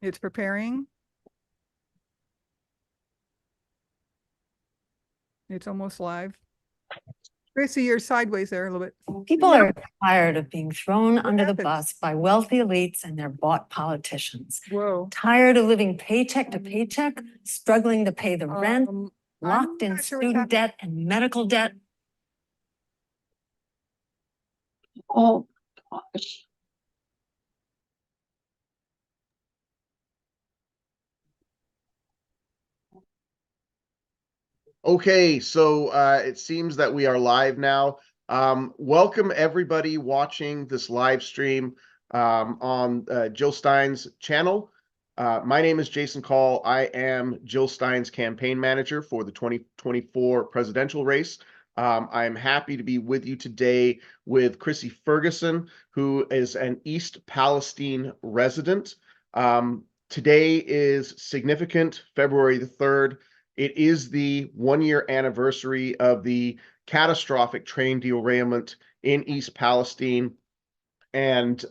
It's preparing. It's almost live. Krissy, you're sideways there a little bit. People are tired of being thrown under the happened? bus by wealthy elites and their bought politicians. Whoa. Tired of living paycheck to paycheck, struggling to pay the rent, locked in not sure what's student happening. debt and medical debt. Oh gosh. Okay, so it seems that we are live now. Welcome everybody watching this live stream on Jill Stein's channel. My name is Jason Call. I am Jill Stein's campaign manager for the 2024 presidential race. I am happy to be with you today with Krissy Ferguson, who is an East Palestine resident. Today is significant, February the 3rd. It is the 1-year anniversary of the catastrophic train derailment in East Palestine. And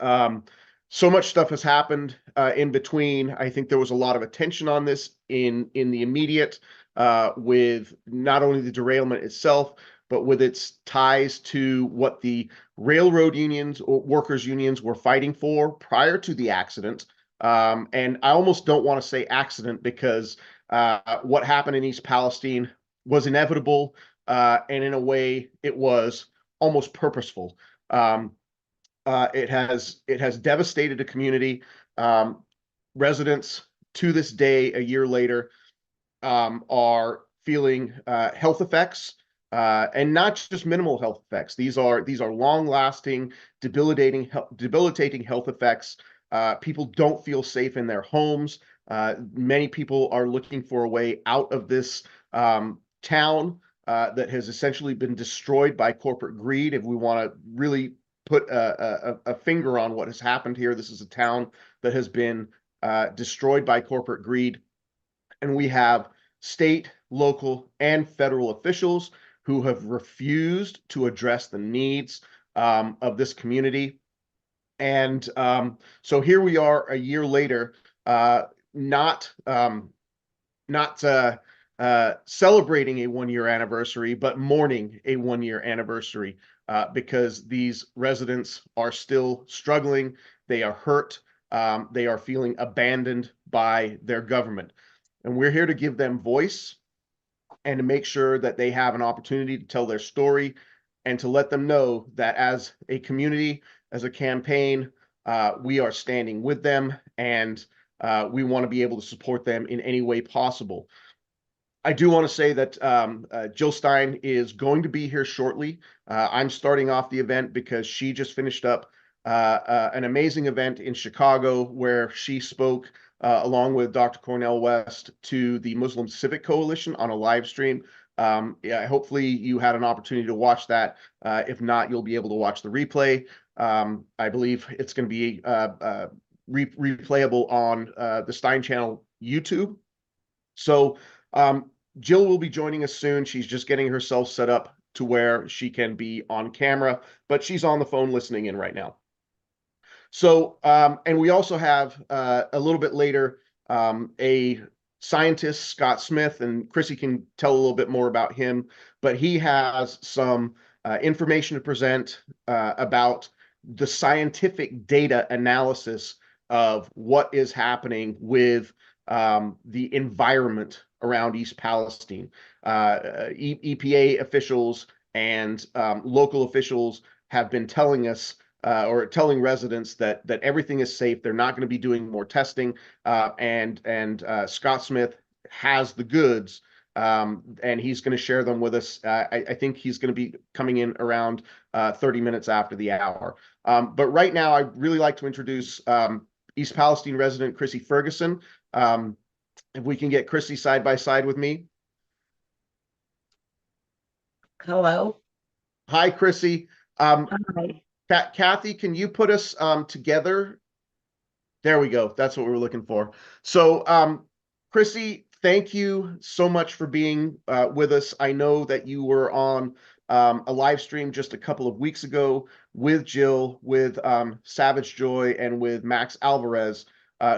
so much stuff has happened in between. I think there was a lot of attention on this in the immediate with not only the derailment itself, but with its ties to what the railroad unions or workers unions were fighting for prior to the accident. And I almost don't want to say accident because what happened in East Palestine was inevitable, and in a way, it was almost purposeful. It has devastated a community. Residents to this day, a year later, are feeling health effects, and not just minimal health effects. These are long-lasting, debilitating health effects. People don't feel safe in their homes. Many people are looking for a way out of this town that has essentially been destroyed by corporate greed. If we want to really put a finger on what has happened here, this is a town that has been destroyed by corporate greed. And we have state, local, and federal officials who have refused to address the needs of this community. And so here we are a year later, not celebrating a 1-year anniversary, but mourning a 1-year anniversary because these residents are still struggling. They are hurt. They are feeling abandoned by their government. And we're here to give them voice and to make sure that they have an opportunity to tell their story and to let them know that as a community, as a campaign, we are standing with them, and we want to be able to support them in any way possible. I do want to say that Jill Stein is going to be here shortly. I'm starting off the event because she just finished up an amazing event in Chicago where she spoke along with Dr. Cornel West to the Muslim Civic Coalition on a live stream. Yeah, hopefully you had an opportunity to watch that. If not, you'll be able to watch the replay. I believe it's going to be replayable on the Stein channel YouTube. So Jill will be joining us soon. She's just getting herself set up to where she can be on camera, but she's on the phone listening in right now. So, and we also have a little bit later a scientist, Scott Smith, and Chrissy can tell a little bit more about him, but he has some information to present about the scientific data analysis of what is happening with the environment around East Palestine. EPA officials and local officials have been telling us or telling residents that everything is safe. They're not going to be doing more testing, and Scott Smith has the goods, and he's going to share them with us. I think he's going to be coming in around 30 minutes after the hour. But right now, I'd really like to introduce East Palestine resident Krissy Ferguson. If we can get Chrissy side by side with me. Hello. Hi, Chrissy. Hi. Kathy, can you put us together? There we go. That's what we were looking for. So, Chrissy, thank you so much for being with us. I know that you were on a live stream just a couple of weeks ago with Jill, with Savage Joy, and with Max Alvarez.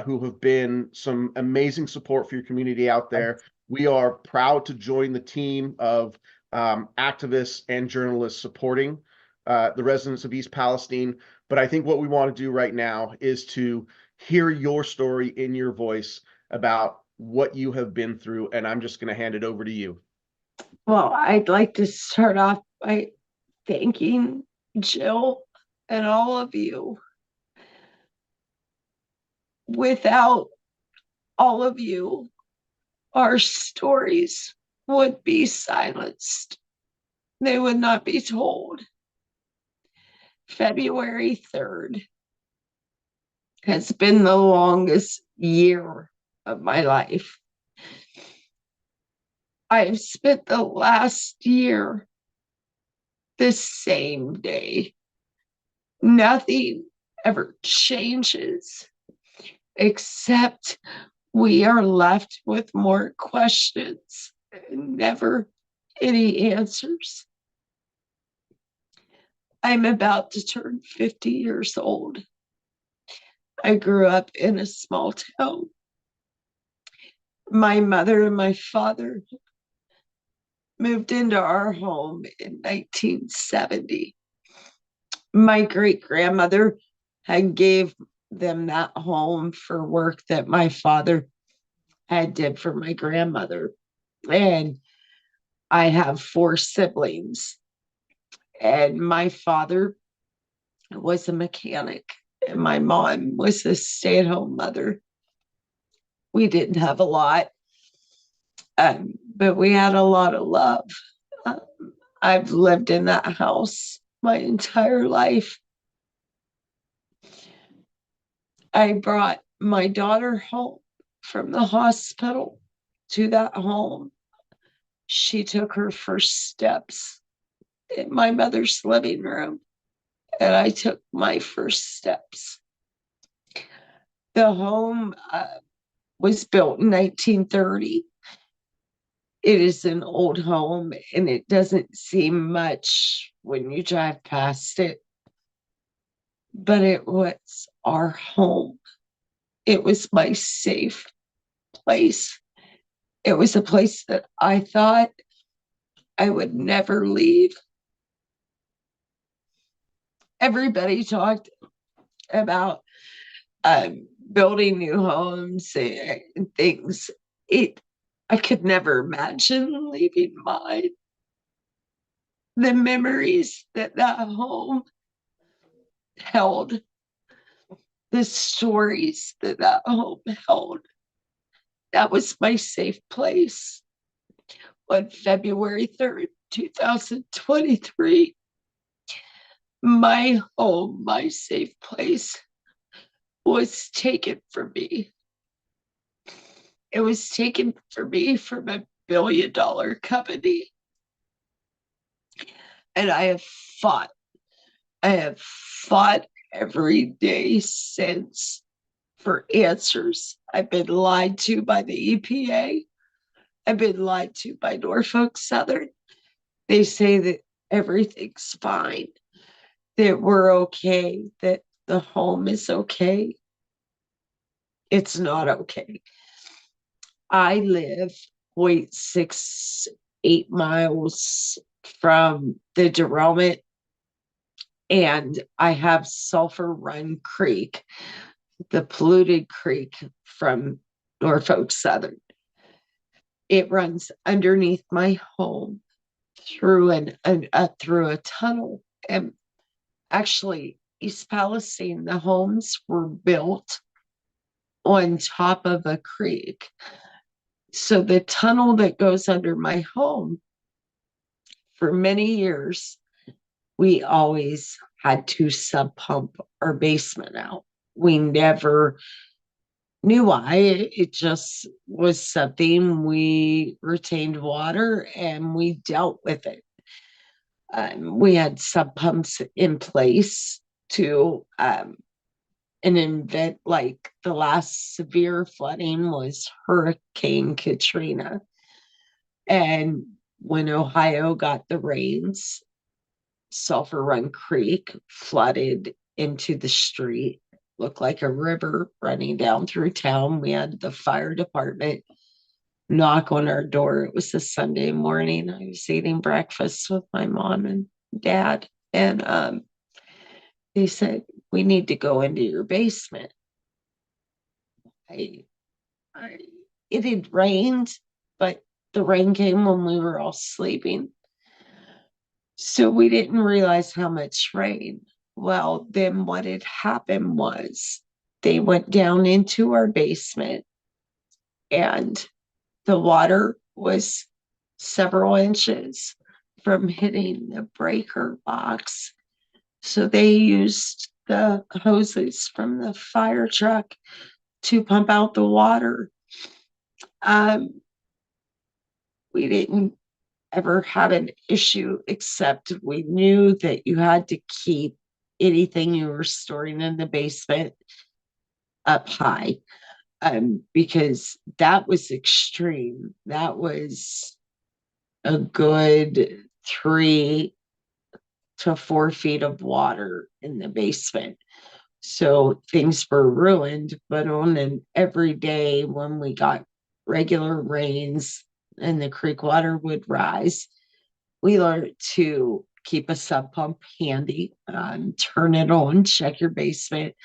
who have been some amazing support for your community out there. We are proud to join the team of activists and journalists supporting the residents of East Palestine. But I think what we want to do right now is to hear your story in your voice about what you have been through. And I'm just going to hand it over to you. Well, I'd like to start off by thanking Jill and all of you. Without all of you, our stories would be silenced. They would not be told. February 3rd has been the longest year of my life. I've spent the last year the same day. Nothing ever changes, except we are left with more questions and never any answers. I'm about to turn 50 years old. I grew up in a small town. My mother and my father moved into our home in 1970. My great-grandmother had gave them that home for work that my father had did for my grandmother. And I have 4 siblings. And my father was a mechanic, and my mom was a stay-at-home mother. We didn't have a lot, but we had a lot of love. I've lived in that house my entire life. I brought my daughter home from the hospital to that home. She took her first steps in my mother's living room, and I took my first steps. The home was built in 1930. It is an old home, and it doesn't seem much when you drive past it, but it was our home. It was my safe place. It was a place that I thought I would never leave. Everybody talked about building new homes and things. I could never imagine leaving mine. The memories that home held, the stories that home held, that was my safe place. On February 3rd, 2023, my home, my safe place, was taken from me. It was taken from me from a billion-dollar company. And I have fought. I have fought every day since for answers. I've been lied to by the EPA. I've been lied to by Norfolk Southern. They say that everything's fine, that we're okay, that the home is okay. It's not okay. I live 0.68 miles from the derailment, and I have Sulphur Run Creek, the polluted creek from Norfolk Southern. It runs underneath my home through through a tunnel. And actually, East Palestine, the homes were built on top of a creek. So the tunnel that goes under my home, for many years, we always had to sub pump our basement out. We never knew why. It just was something. We retained water and we dealt with it. We had sub pumps in place to an event like the last severe flooding was Hurricane Katrina. And when Ohio got the rains, Sulphur Run Creek flooded into the street. looked like a river running down through town. We had the fire department knock on our door. It was a Sunday morning. I was eating breakfast with my mom and dad, and they said, "We need to go into your basement." I, I it had rained, but the rain came when we were all sleeping. So we didn't realize how much rain. Well, then what had happened was they went down into our basement and the water was several inches from hitting the breaker box. So they used the hoses from the fire truck to pump out the water. We didn't ever have an issue, except we knew that you had to keep anything you were storing in the basement up high, because that was extreme. That was a good 3 to 4 feet of water in the basement. So things were ruined, but on an everyday when we got regular rains and the creek water would rise, we learned to keep a sub pump handy, turn it on, check your basement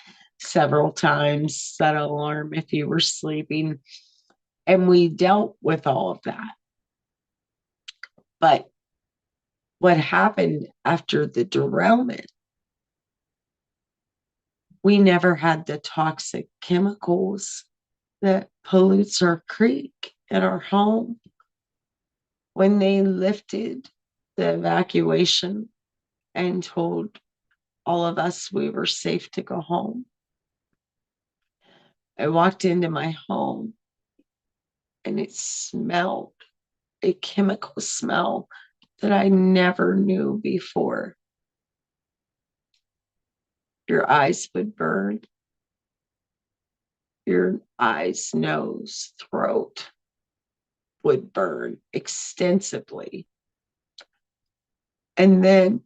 several times, set an alarm if you were sleeping. And we dealt with all of that. But what happened after the derailment, we never had the toxic chemicals that pollutes our creek and our home. When they lifted the evacuation and told all of us we were safe to go home, I walked into my home and it smelled a chemical smell that I never knew before. Your eyes would burn. Your eyes, nose, throat would burn extensively. And then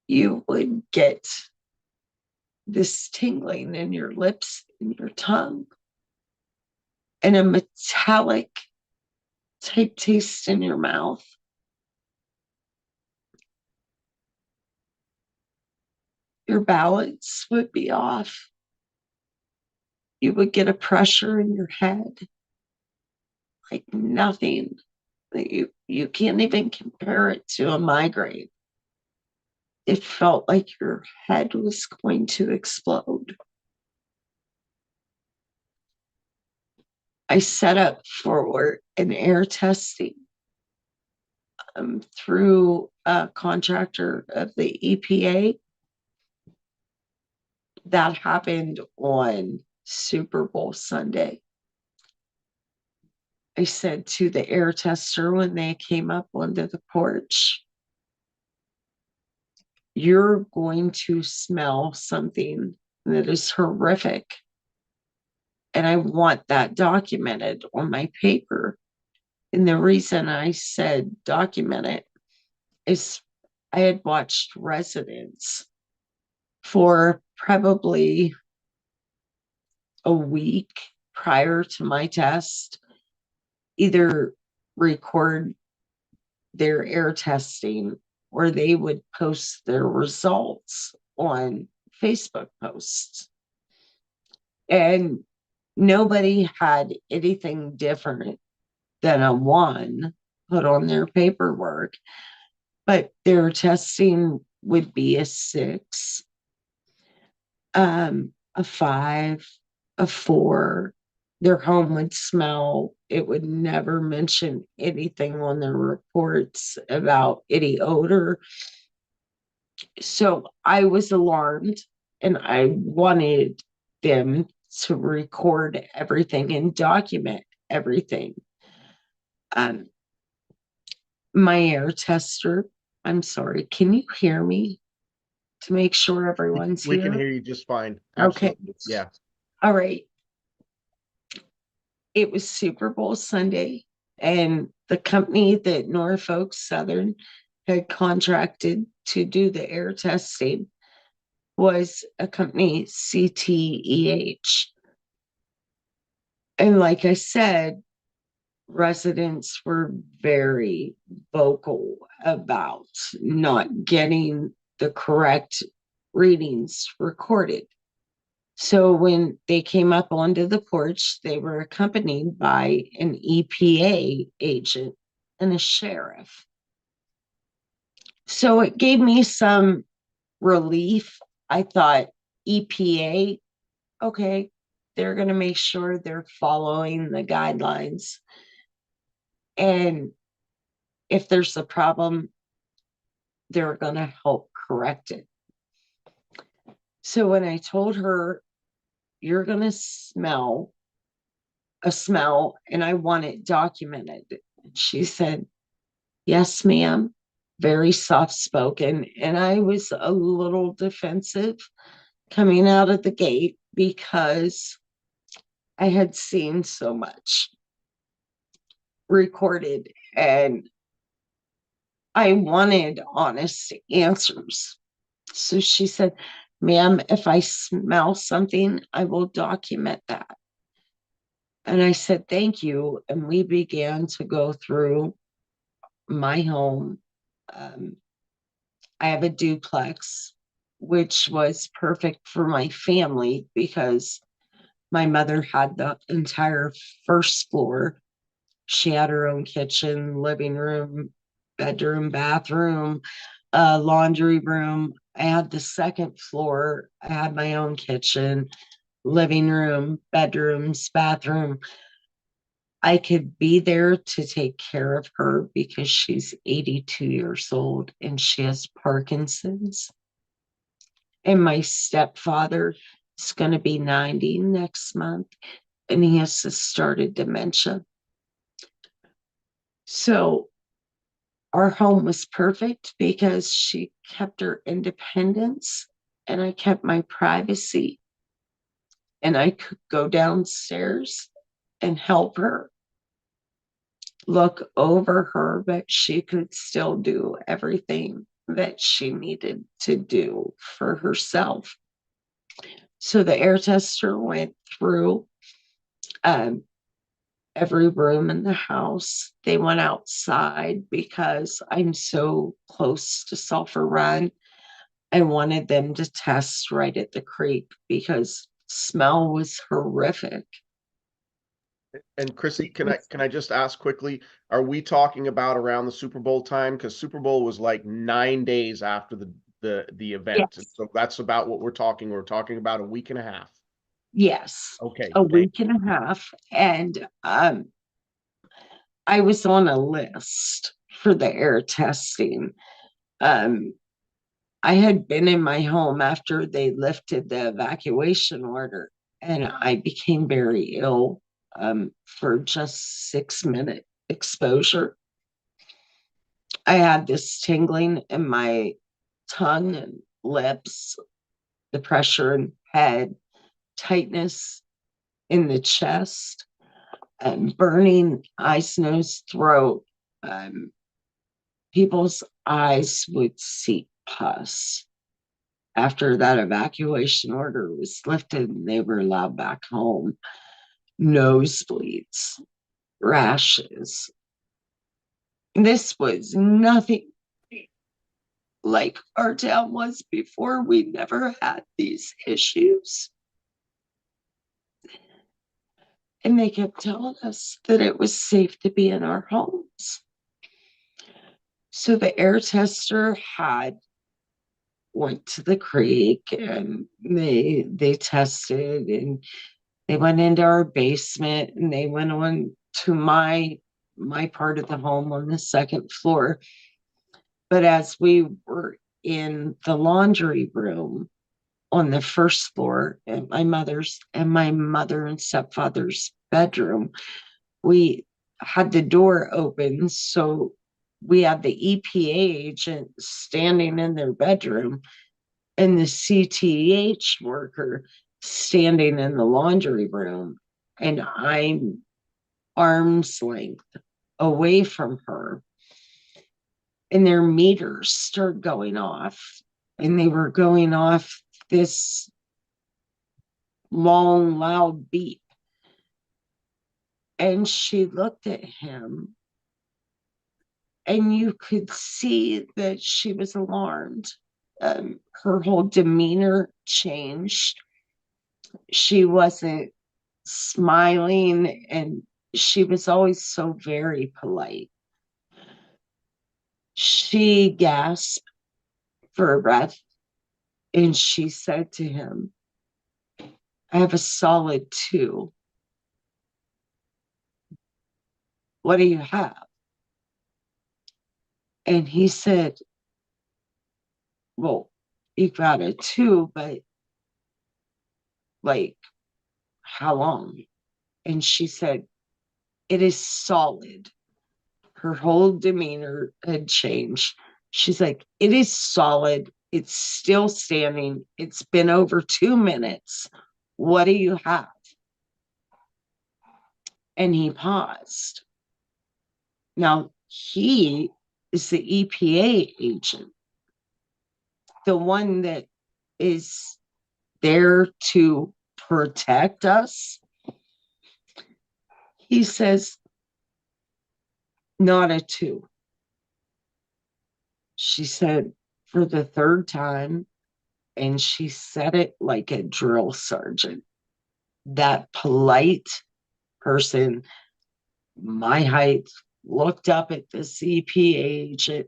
you would get this tingling in your lips and your tongue, and a metallic type taste in your mouth. Your balance would be off. You would get a pressure in your head like nothing. That you can't even compare it to a migraine. It felt like your head was going to explode. I set up for an air testing through a contractor of the EPA. That happened on Super Bowl Sunday. I said to the air tester when they came up onto the porch, "You're going to smell something that is horrific. And I want that documented on my paper." And the reason I said document it is I had watched residents for probably a week prior to my test either record their air testing or they would post their results on Facebook posts. And nobody had anything different than a 1 put on their paperwork, but their testing would be a 6, a 5, a 4. Their home would smell. It would never mention anything on their reports about any odor. So I was alarmed and I wanted them to record everything and document everything. My air tester, I'm sorry, can you hear me to make sure everyone's We here? can hear you just fine. Okay. Absolutely. Yeah. All right. It was Super Bowl Sunday, and the company that Norfolk Southern had contracted to do the air testing was a company, CTEH. And like I said, residents were very vocal about not getting the correct readings recorded. So when they came up onto the porch, they were accompanied by an EPA agent and a sheriff. So it gave me some relief. I thought, EPA, okay, they're going to make sure they're following the guidelines. And if there's a problem, they're going to help correct it. So when I told her, you're going to smell a smell and I want it documented, she said, yes, ma'am. Very soft spoken. And I was a little defensive coming out of the gate because I had seen so much recorded and I wanted honest answers. So she said, ma'am, if I smell something, I will document that. And I said, thank you. And we began to go through my home. I have a duplex, which was perfect for my family because my mother had the entire first floor. She had her own kitchen, living room, bedroom, bathroom, laundry room. I had the second floor. I had my own kitchen, living room, bedrooms, bathroom. I could be there to take care of her because she's 82 years old and she has Parkinson's. And my stepfather is going to be 90 next month and he has started dementia. So our home was perfect because she kept her independence and I kept my privacy. And I could go downstairs and help her, look over her, but she could still do everything that she needed to do for herself. So the air tester went through every room in the house. They went outside because I'm so close to Sulphur Run. I wanted them to test right at the creek because smell was horrific. And Chrissy, can I just ask quickly, are we talking about around the Super Bowl time? Because Super Bowl was like 9 days after the event. Yes. So that's about what we're talking. We're talking about a week and a half. Yes. Okay. A week and a half. And I was on a list for the air testing. I had been in my home after they lifted the evacuation order, and I became very ill for just 6-minute exposure. I had this tingling in my tongue and lips, the pressure in head, tightness in the chest, and burning eyes, nose, throat. People's eyes would see pus. After that evacuation order was lifted and they were allowed back home, nosebleeds, rashes. This was nothing like our town was before. We never had these issues. And they kept telling us that it was safe to be in our homes. So the air tester went to the creek and they tested and they went into our basement and they went on to my part of the home on the second floor. But as we were in the laundry room on the first floor at my mother's and my mother and stepfather's bedroom, we had the door open. So we had the EPA agent standing in their bedroom and the CTH worker standing in the laundry room. And I'm arm's length away from her. And their meters started going off. And they were going off this long, loud beep. And she looked at him, and you could see that she was alarmed. Her whole demeanor changed. She wasn't smiling, and she was always so very polite. She gasped for a breath, and she said to him, I have a solid 2. What do you have? And he said, well, you got a 2, but like, how long? And she said, it is solid. Her whole demeanor had changed. She's like, it is solid. It's still standing. It's been over 2 minutes. What do you have? And he paused. Now, he is the EPA agent, the one that is there to protect us. He says, not a 2. She said for the 3rd time, and she said it like a drill sergeant. That polite person, my height, looked up at the CP agent,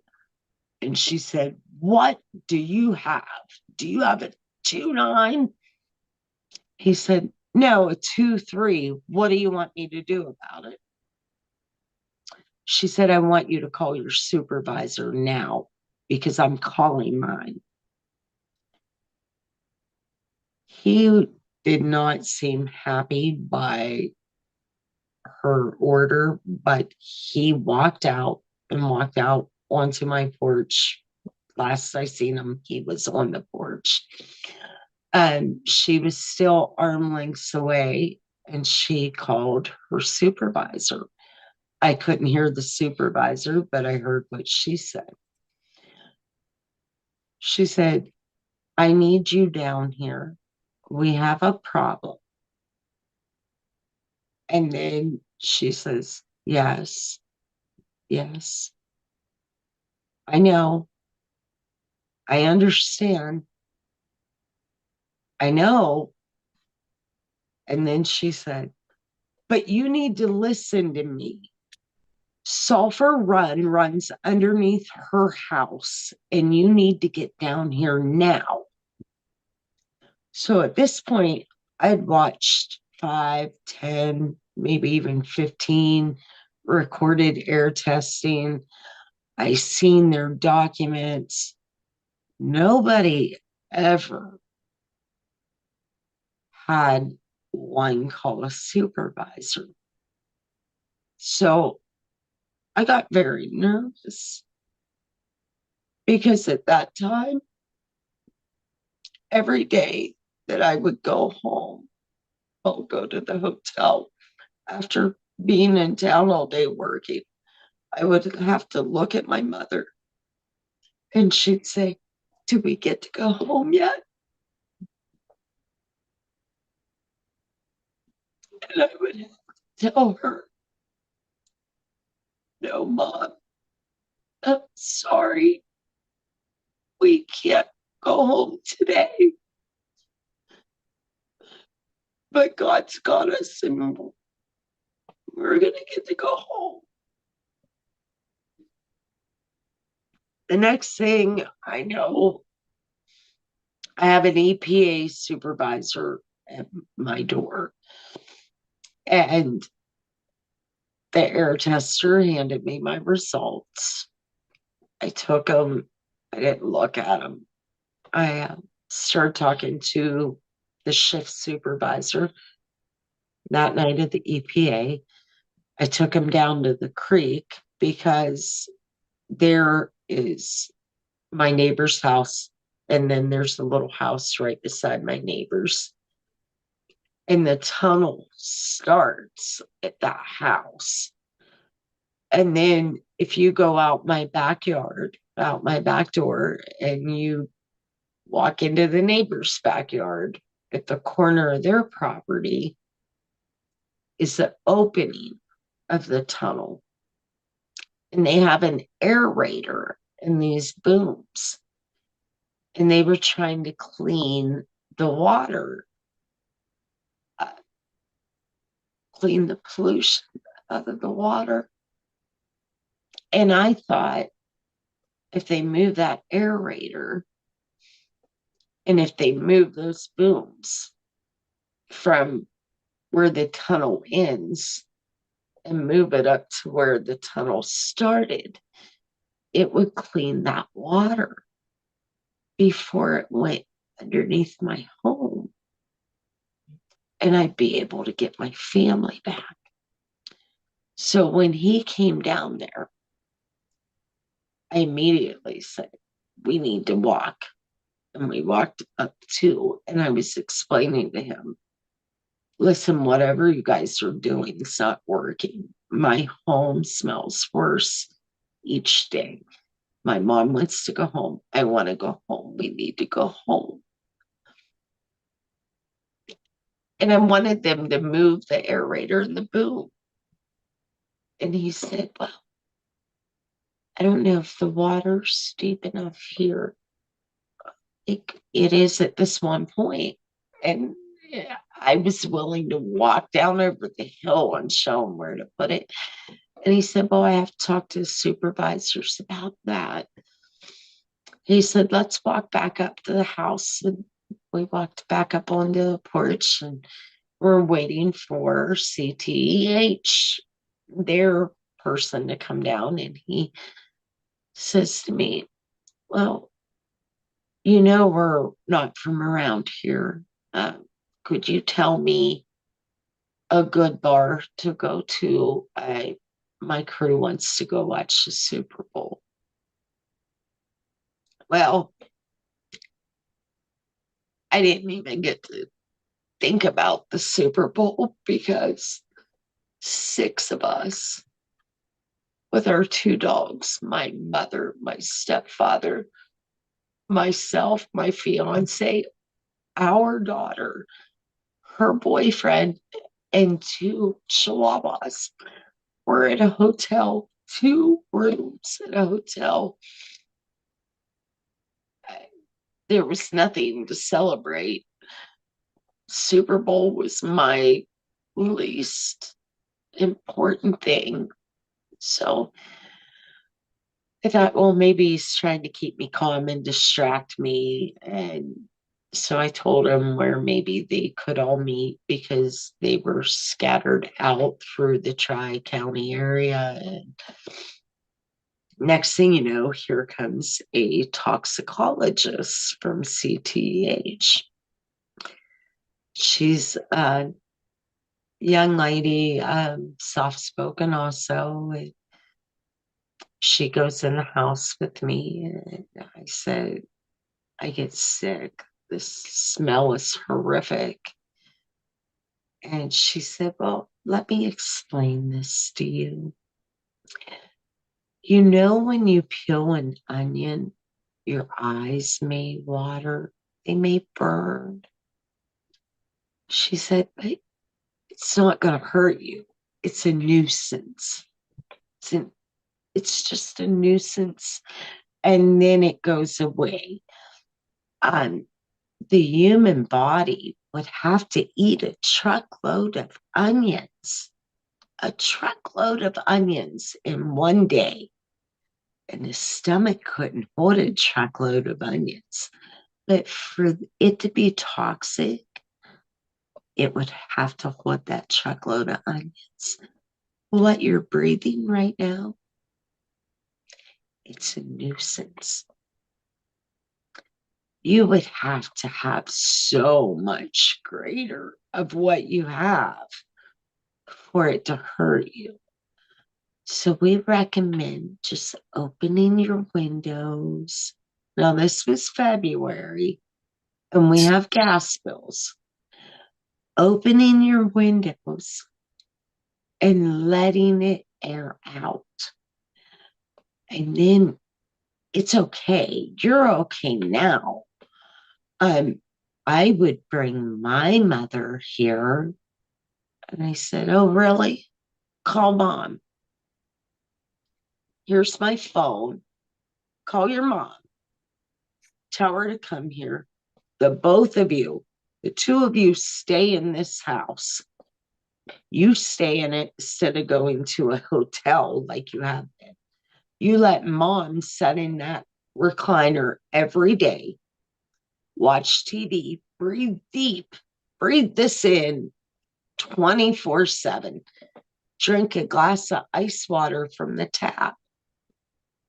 and she said, what do you have? Do you have a 2.9? He said, no, a 2.3. What do you want me to do about it? She said, I want you to call your supervisor now because I'm calling mine. He did not seem happy by her order, but he walked out onto my porch. Last I seen him, he was on the porch. She was still arm lengths away, and she called her supervisor. I couldn't hear the supervisor, but I heard what she said. She said, I need you down here. We have a problem. And then she says, yes, yes. I know. I understand. I know. And then she said, but you need to listen to me. Sulphur Run runs underneath her house, and you need to get down here now. So at this point, I'd watched 5, 10, maybe even 15 recorded air testing. I seen their documents. Nobody ever had one call a supervisor. So I got very nervous because at that time, every day that I would go home, I'll go to the hotel after being in town all day working. I would have to look at my mother, and she'd say, do we get to go home yet? And I would have to tell her, no, Mom, I'm sorry. We can't go home today. But God's got us, and we're going to get to go home. The next thing I know, I have an EPA supervisor at my door, and the air tester handed me my results. I took them. I didn't look at them. I started talking to the shift supervisor that night at the EPA. I took him down to the creek because there is my neighbor's house, and then there's a little house right beside my neighbor's. And the tunnel starts at that house. And then if you go out my backyard, out my back door, and you walk into the neighbor's backyard. At the corner of their property is the opening of the tunnel. And they have an aerator and these booms. And they were trying to clean the water, clean the pollution out of the water. And I thought, if they move that aerator, and if they move those booms from where the tunnel ends and move it up to where the tunnel started, it would clean that water before it went underneath my home. And I'd be able to get my family back. So when he came down there, I immediately said, we need to walk. And we walked up to, and I was explaining to him, listen, whatever you guys are doing is not working. My home smells worse each day. My mom wants to go home. I want to go home. We need to go home. And I wanted them to move the aerator and the boom. And he said, well, I don't know if the water's deep enough here. It is at this one point. And I was willing to walk down over the hill and show him where to put it. And he said, well, I have to talk to the supervisors about that. He said, let's walk back up to the house. And we walked back up onto the porch and we're waiting for CTEH, their person, to come down. And he says to me, well, you know, we're not from around here. Could you tell me a good bar to go to? My crew wants to go watch the Super Bowl. Well, I didn't even get to think about the Super Bowl because 6 of us, with our 2 dogs, my mother, my stepfather, myself, my fiance, our daughter, her boyfriend, and 2 chihuahuas were at a hotel, 2 rooms at a hotel. There was nothing to celebrate. Super Bowl was my least important thing. So I thought, well, maybe he's trying to keep me calm and distract me. And so I told him where maybe they could all meet because they were scattered out through the Tri-County area. And next thing you know, here comes a toxicologist from CTEH. She's a young lady, soft-spoken also. She goes in the house with me, and I said, I get sick. This smell is horrific. And she said, well, let me explain this to you. You know, when you peel an onion, your eyes may water, they may burn. She said, but it's not going to hurt you. It's a nuisance. It's just a nuisance. And then it goes away. The human body would have to eat a truckload of onions in one day. And the stomach couldn't hold a truckload of onions. But for it to be toxic, it would have to hold that truckload of onions. What you're breathing right now, it's a nuisance. You would have to have so much greater of what you have for it to hurt you. So we recommend just opening your windows. Now, this was February, and we have gas bills. Opening your windows and letting it air out. And then it's okay. You're okay now. I would bring my mother here. And I said, oh, really? Call mom. Here's my phone. Call your mom. Tell her to come here. The both of you, the two of you stay in this house. You stay in it instead of going to a hotel like you have been. You let mom sit in that recliner every day, watch TV, breathe deep, breathe this in 24/7, drink a glass of ice water from the tap.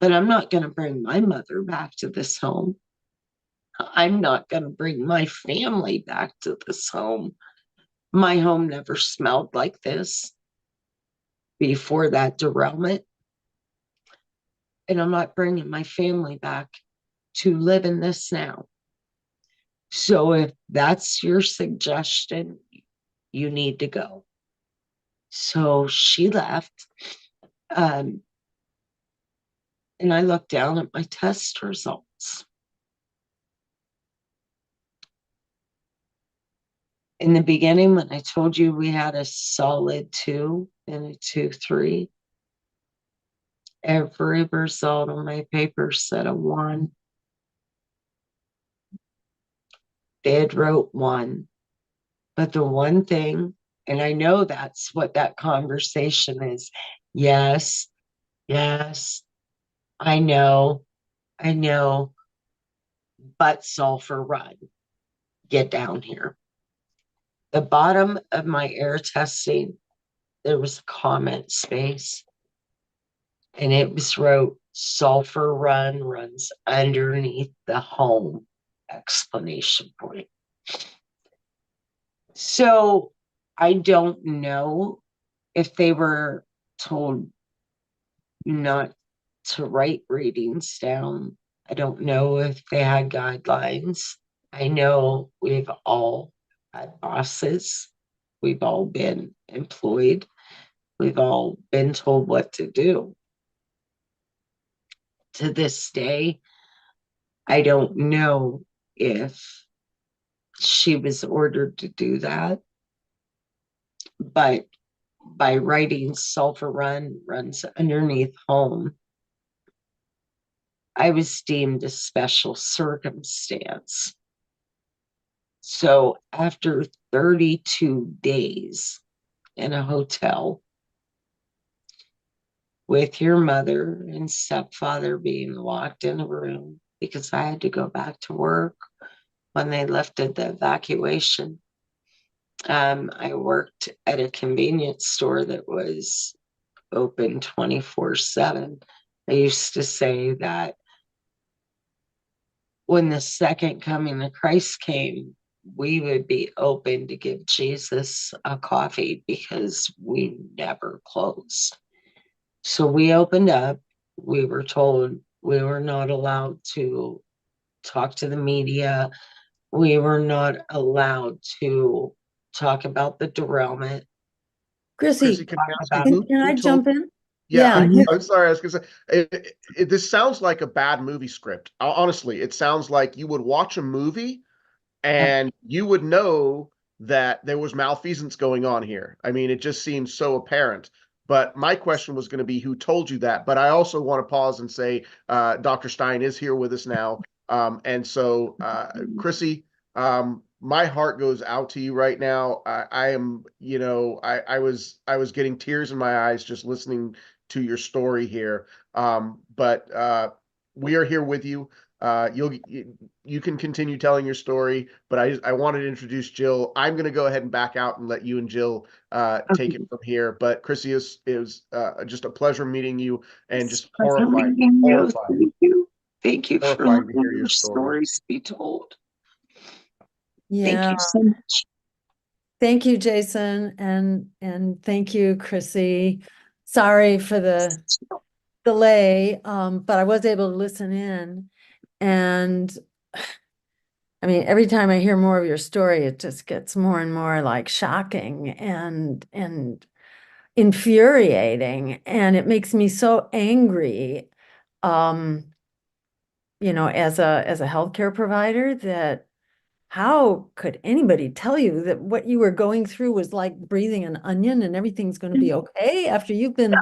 But I'm not going to bring my mother back to this home. I'm not going to bring my family back to this home. My home never smelled like this before that derailment. And I'm not bringing my family back to live in this now. So if that's your suggestion, you need to go. So she left. And I looked down at my test results. In the beginning, when I told you we had a solid 2 and a 2-3, every result on my paper said a 1. They had wrote 1. But the one thing, and I know that's what that conversation is. Yes, yes, I know, but sulfur run, get down here. The bottom of my air testing, there was a comment space, and it was wrote, sulfur run runs underneath the home, exclamation point. So I don't know if they were told not to write readings down. I don't know if they had guidelines. I know we've all had bosses. We've all been employed. We've all been told what to do. To this day, I don't know if she was ordered to do that, but by writing sulfur run runs underneath home, I was deemed a special circumstance. So after 32 days in a hotel with your mother and stepfather being locked in a room because I had to go back to work when they lifted the evacuation. I worked at a convenience store that was open 24/7. I used to say that when the second coming of Christ came, we would be open to give Jesus a coffee because we never closed. So we opened up. We were told we were not allowed to talk to the media. We were not allowed to talk about the derailment. Chrissy, Chrissy, can I ask About you can I who jump told? in? Yeah, Yeah, Mhm. I'm sorry. I was gonna say this sounds like a bad movie script. Honestly, it sounds like you would watch a movie and you would know that there was malfeasance going on here. I mean, it just seems so apparent. But my question was going to be who told you that? But I also want to pause and say Dr. Stein is here with us now. And so, Chrissy, my heart goes out to you right now. I am, I was getting tears in my eyes just listening to your story here. But we are here with you. You can continue telling your story, but I wanted to introduce Jill. I'm going to go ahead and back out and let you and Jill take it Okay. from here. But Chrissy, is just a pleasure meeting you, and It's just a pleasure meeting you. Thank you. Thank you for horrifying to letting hear your your story. stories be told. Thank yeah. you so much. Thank you, Jason, and thank you, Chrissy. Sorry for the delay, but I was able to listen in. And I mean, every time I hear more of your story, it just gets more and more like shocking and infuriating. And it makes me so angry, as a healthcare provider that how could anybody tell you that what you were going through was like breathing an onion and everything's going to be okay after you've been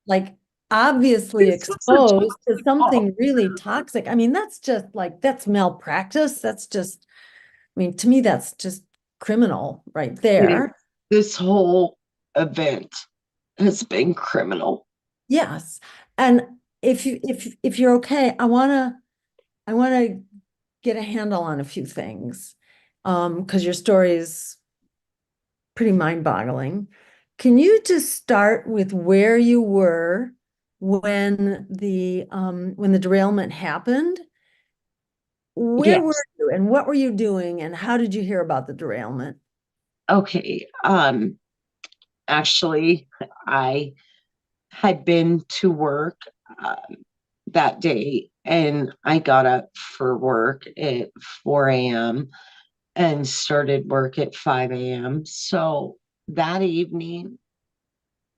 like obviously exposed to something really toxic? I mean, that's just like, that's malpractice. That's just, I mean, to me, that's just criminal right there. This whole event has been criminal. Yes. And if you're okay, I wanna get a handle on a few things. Because your story is pretty mind-boggling. Can you just start with where you were when the derailment happened? Where were Yes. you and what were you doing and how did you hear about the derailment? Okay. Actually, I had been to work that day and I got up for work at 4 a.m. and started work at 5 a.m. So that evening,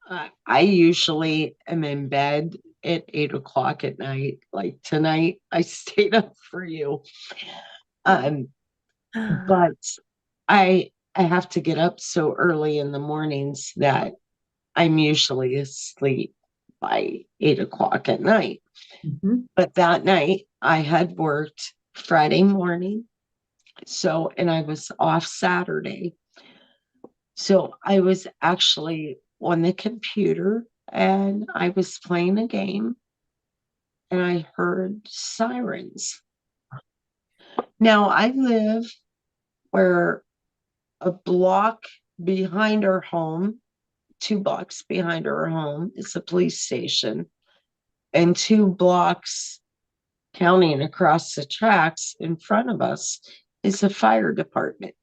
I usually am in bed at 8 o'clock at night. Like tonight, I stayed up for you. Um, but I have to get up so early in the mornings that I'm usually asleep by 8 o'clock at night. Mhm. But that night I had worked Friday morning. So, and I was off Saturday. So I was actually on the computer and I was playing a game and I heard sirens. Now I live where a block behind our home, 2 blocks behind our home, is a police station, and 2 blocks counting across the tracks in front of us is a fire department.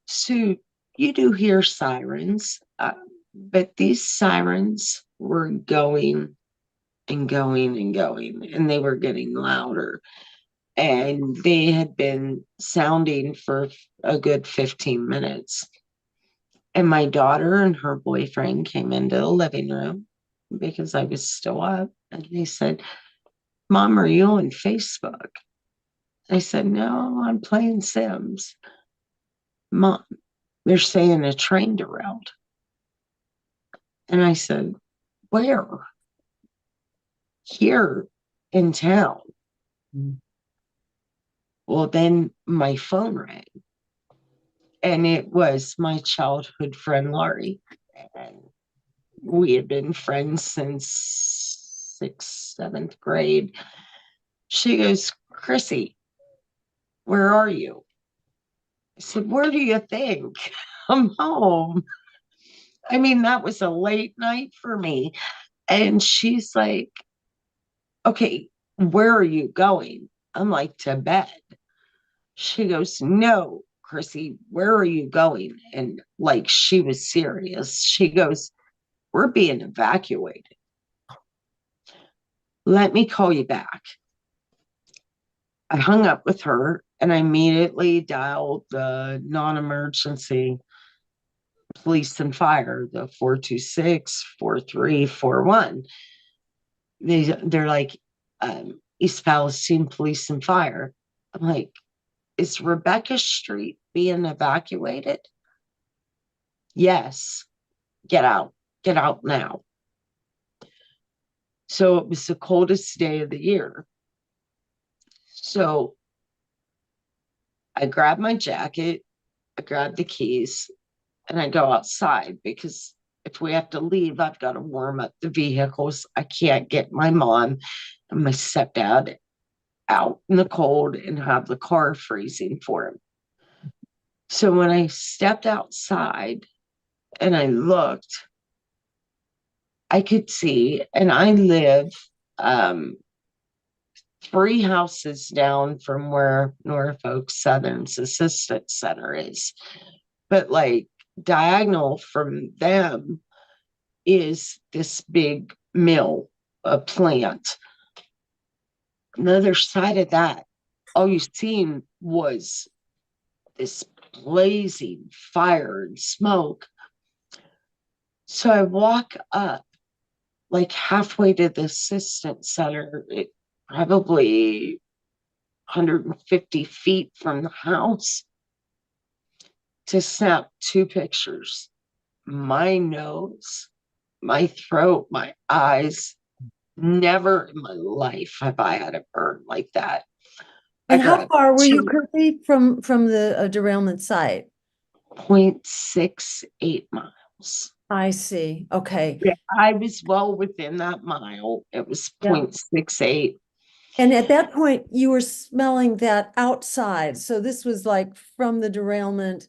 So you do hear sirens, but these sirens were going and going and going, and they were getting louder. And they had been sounding for a good 15 minutes. And my daughter and her boyfriend came into the living room because I was still up. And they said, Mom, are you on Facebook? I said, No, I'm playing Sims. Mom, they're saying a train derailed. And I said, Where? Here in town. Mm. Well, then my phone rang. And it was my childhood friend, Laurie. And we had been friends since 6th, 7th grade. She goes, Chrissy, where are you? I said, Where do you think? I'm home. I mean, that was a late night for me. And she's like, Okay, where are you going? I'm like, To bed. She goes, No, Chrissy, where are you going? And like, she was serious. She goes, We're being evacuated. Let me call you back. I hung up with her and I immediately dialed the non-emergency police and fire, the 426-4341. They're like, East Palestine Police and Fire. I'm like, is Rebecca Street being evacuated? Yes. Get out now. So it was the coldest day of the year. So I grabbed my jacket, I grabbed the keys, and I go outside because if we have to leave, I've got to warm up the vehicles. I can't get my mom and my stepdad out in the cold and have the car freezing for him. So when I stepped outside and I looked, I could see, and I live 3 houses down from where Norfolk Southern's Assistance Center is. But like diagonal from them is this big mill, a plant. On the other side of that, all you seen was this blazing fire and smoke. So I walk up like halfway to the assistance center, probably 150 feet from the house. to snap 2 pictures. My nose, my throat, my eyes. Never in my life have I had a burn like that. I And how got far were you, 2 Chrissy, from the derailment site? 0.68 miles. I see. Okay. Yeah, I was well within that mile. It was Yeah. 0.68. And at that point, you were smelling that outside. So this was like from the derailment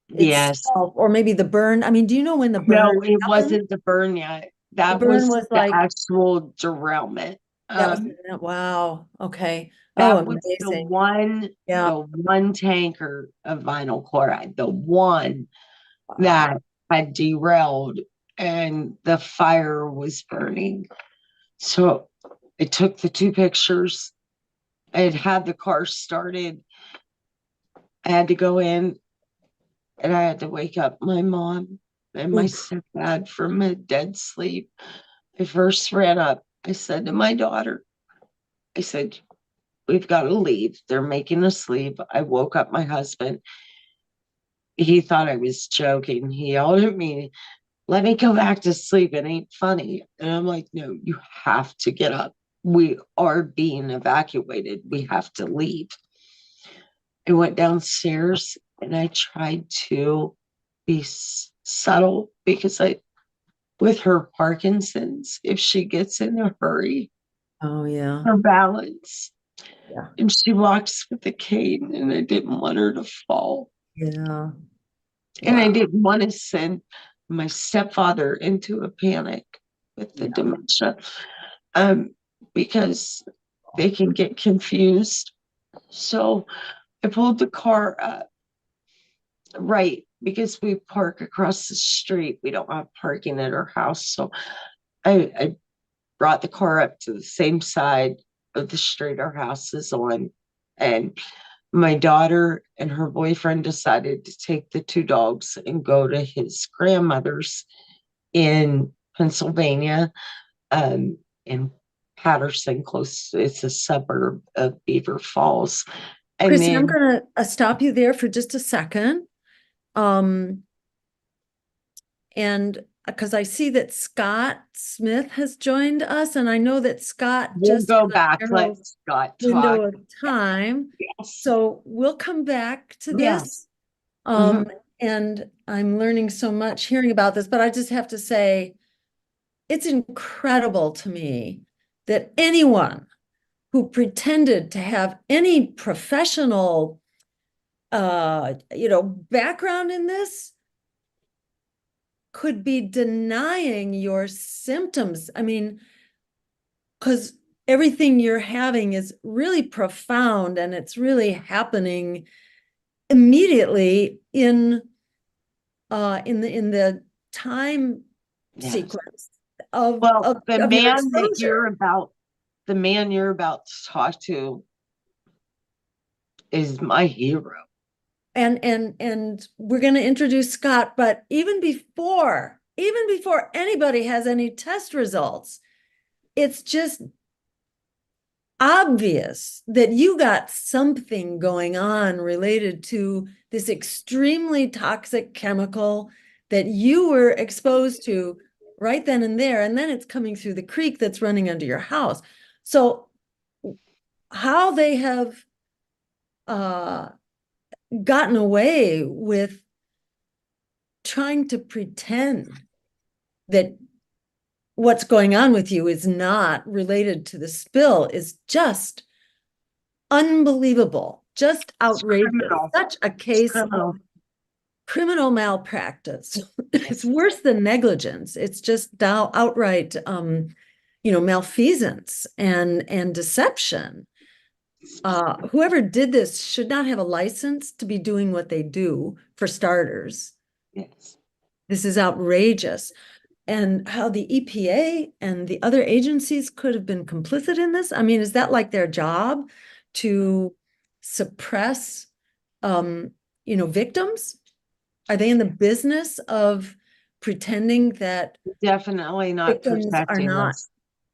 Yes. itself, or maybe the burn. I mean, do you know when the burn No, it happened? wasn't the burn yet. The That burn was was the like, actual derailment. that was, wow. Okay. That Oh, was amazing. the one tanker of vinyl chloride, the one Wow. that had derailed and the fire was burning. So I took the 2 pictures. I had the car started. I had to go in and I had to wake up my mom and my Oof. stepdad from a dead sleep. I first ran up. I said to my daughter, I said, we've got to leave. They're making us leave. I woke up my husband. He thought I was joking. He yelled at me, let me go back to sleep. It ain't funny. And I'm like, no, you have to get up. We are being evacuated. We have to leave. I went downstairs and I tried to be subtle because with her Parkinson's, if she gets in a hurry, Oh, yeah. her balance, Yeah. and she walks with a cane, and I didn't want her to fall. Yeah. And I Wow. didn't want to send my stepfather into a panic with the Yeah. dementia, because they can get confused. So I pulled the car up, right, because we park across the street. We don't have parking at our house. So I brought the car up to the same side of the street our house is on. And my daughter and her boyfriend decided to take the 2 dogs and go to his grandmother's in Pennsylvania, in Patterson, close. It's a suburb of Beaver Falls. And Chrissy, I'm then gonna stop you there for just a second. And because I see that Scott Smith has joined us, and I know that Scott we'll just go has a back. narrow Let Scott window talk. of time. Yes. So we'll come back to Yes. this. And I'm learning so much hearing about this, but I just have to say, it's incredible to me that anyone who pretended to have any professional, background in this could be denying your symptoms. I mean, because everything you're having is really profound and it's really happening immediately in the time Yes. sequence of Well, the of your man that exposure. the man you're about to talk to is my hero. And we're going to introduce Scott, but even before anybody has any test results, it's just obvious that you got something going on related to this extremely toxic chemical that you were exposed to right then and there, and then it's coming through the creek that's running under your house. So how they have gotten away with trying to pretend that what's going on with you is not related to the spill is just unbelievable, just outrageous. Such a case of criminal malpractice. It's worse than negligence. It's just outright, malfeasance and deception. Whoever did this should not have a license to be doing what they do, for starters. Yes. This is outrageous. And how the EPA and the other agencies could have been complicit in this? I mean, is that like their job to suppress, victims? Are they in the business of pretending that Definitely not victims are protecting not? us.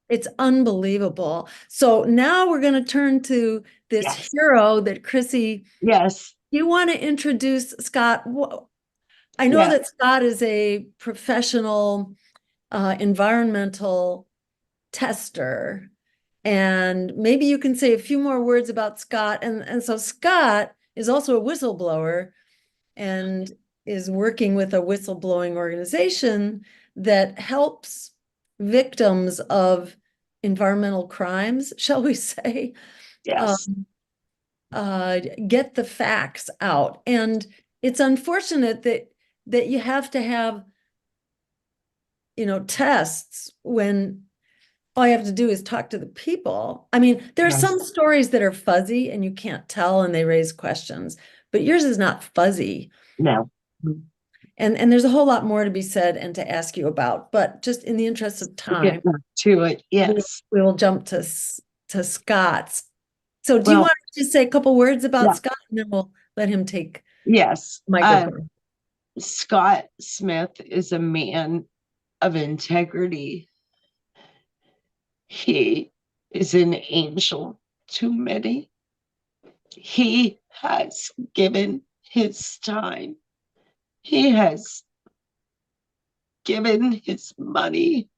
It's unbelievable. So now we're going to turn to this Yes. hero that Chrissy Yes. You want to introduce Scott? I know Yeah. that Scott is a professional environmental tester, and maybe you can say a few more words about Scott. And so Scott is also a whistleblower and is working with a whistleblowing organization that helps victims of environmental crimes, shall we say, Yes. get the facts out. And it's unfortunate that you have to have, tests when all you have to do is talk to the people. I mean, there are Yes. some stories that are fuzzy and you can't tell and they raise questions, but yours is not fuzzy. No. And there's a whole lot more to be said and to ask you about, but just in the interest of Get time, back to it. Yes. we will jump to Scott's. So do you Well, want to just say a couple words about yeah. Scott, and then we'll let him take Yes. the microphone? Scott Smith is a man of integrity. He is an angel to many. He has given his time. He has given his money.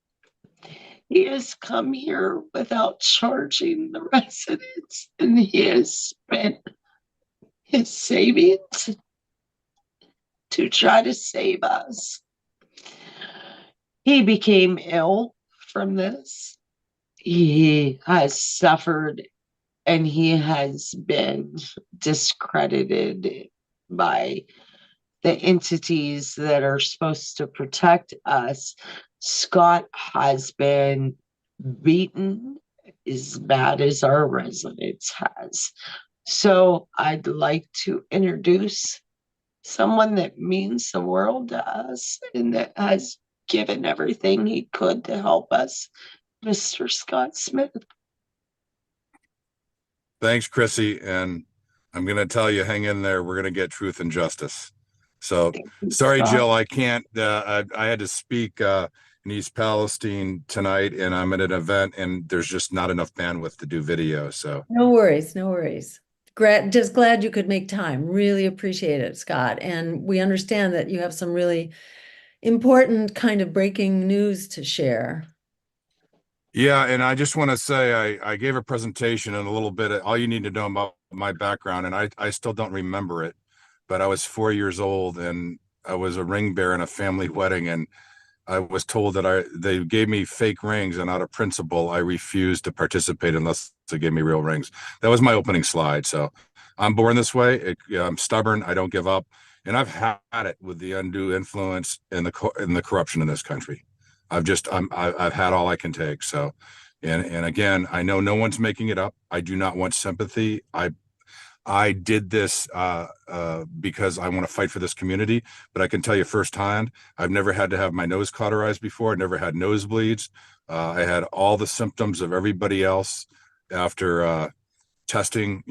He has come here without charging the residents, and he has spent his savings to try to save us. He became ill from this. He has suffered and he has been discredited by the entities that are supposed to protect us. Scott has been beaten as bad as our residents has. So I'd like to introduce someone that means the world to us and that has given everything he could to help us, Mr. Scott Smith. Thanks, Chrissy. And I'm going to tell you, hang in there. We're going to get truth and justice. So sorry, Scott. Jill, I can't, I had to speak in East Palestine tonight, and I'm at an event and there's just not enough bandwidth to do video. So No worries, no worries. Just glad you could make time. Really appreciate it, Scott. And we understand that you have some really important kind of breaking news to share. yeah, and I just want to say I gave a presentation and a little bit of all you need to know about my background, and I still don't remember it, but I was 4 years old and I was a ring bearer in a family wedding, and I was told that they gave me fake rings, and out of principle, I refused to participate unless they gave me real rings. That was my opening slide. So I'm born this way. I'm stubborn. I don't give up, and I've had it with the undue influence and the corruption in this country. I've had all I can take. So, and again, I know no one's making it up. I do not want sympathy. I did this because I want to fight for this community, but I can tell you firsthand, I've never had to have my nose cauterized before. I never had nosebleeds. I had all the symptoms of everybody else after testing,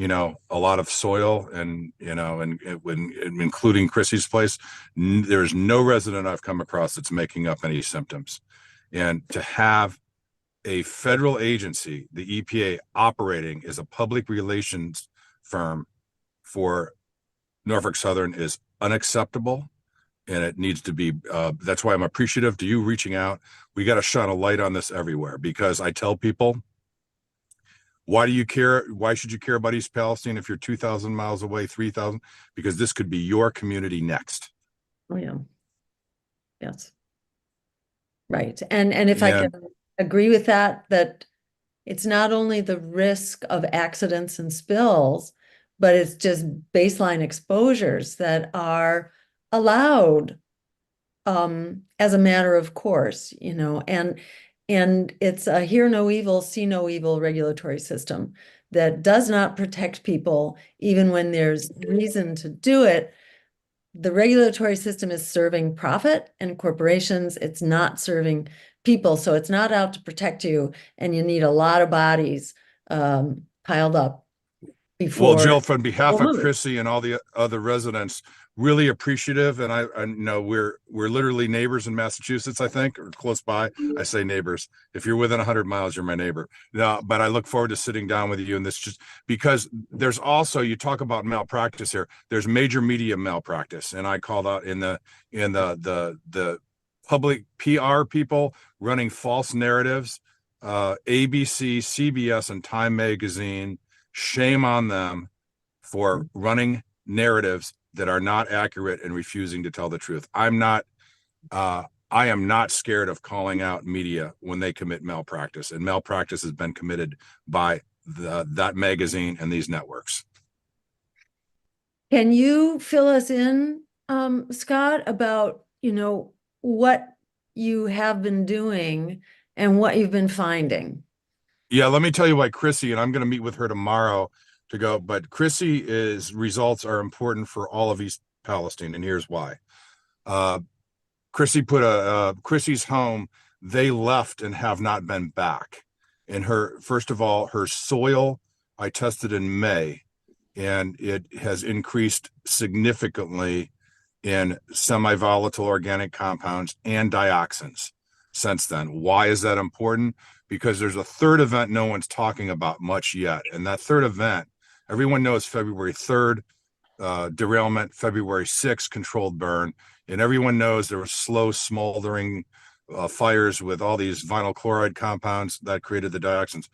a lot of soil and including Chrissy's place. There's no resident I've come across that's making up any symptoms. And to have a federal agency, the EPA, operating as a public relations firm for Norfolk Southern is unacceptable, and it needs to be. That's why I'm appreciative to you reaching out. We got to shine a light on this everywhere, because I tell people, why do you care? Why should you care about East Palestine if you're 2,000 miles away, 3,000? Because this could be your community next. Oh, yeah. Yes. Right. And if I can agree with that it's not only the risk of accidents and spills, but it's just baseline exposures that are allowed as a matter of course, and it's a hear no evil, see no evil regulatory system that does not protect people even when there's reason to do it. The regulatory system is serving profit and corporations. It's not serving people. So it's not out to protect you, and you need a lot of bodies piled up before. Well, Jill, on behalf of Chrissy and all the other residents, really appreciative. And I know we're literally neighbors in Massachusetts, I think, or close by. I say neighbors. If you're within 100 miles, you're my neighbor. No, but I look forward to sitting down with you. And this just because there's also, you talk about malpractice here. There's major media malpractice, and I called out in the public PR people running false narratives. ABC, CBS, and Time Magazine. Shame on them for running narratives that are not accurate and refusing to tell the truth. I am not scared of calling out media when they commit malpractice, and malpractice has been committed by that magazine and these networks. Can you fill us in, Scott, about, what you have been doing and what you've been finding? Yeah, let me tell you why Chrissy, and I'm going to meet with her tomorrow to go, but Chrissy's results are important for all of East Palestine, and here's why. Chrissy put Chrissy's home, they left and have not been back. And first of all, her soil, I tested in May, and it has increased significantly in semi-volatile organic compounds and dioxins since then. Why is that important? Because there's a third event no one's talking about much yet. And that third event, everyone knows February 3rd, derailment, February 6th, controlled burn. And everyone knows there were slow smoldering fires with all these vinyl chloride compounds that created the dioxins.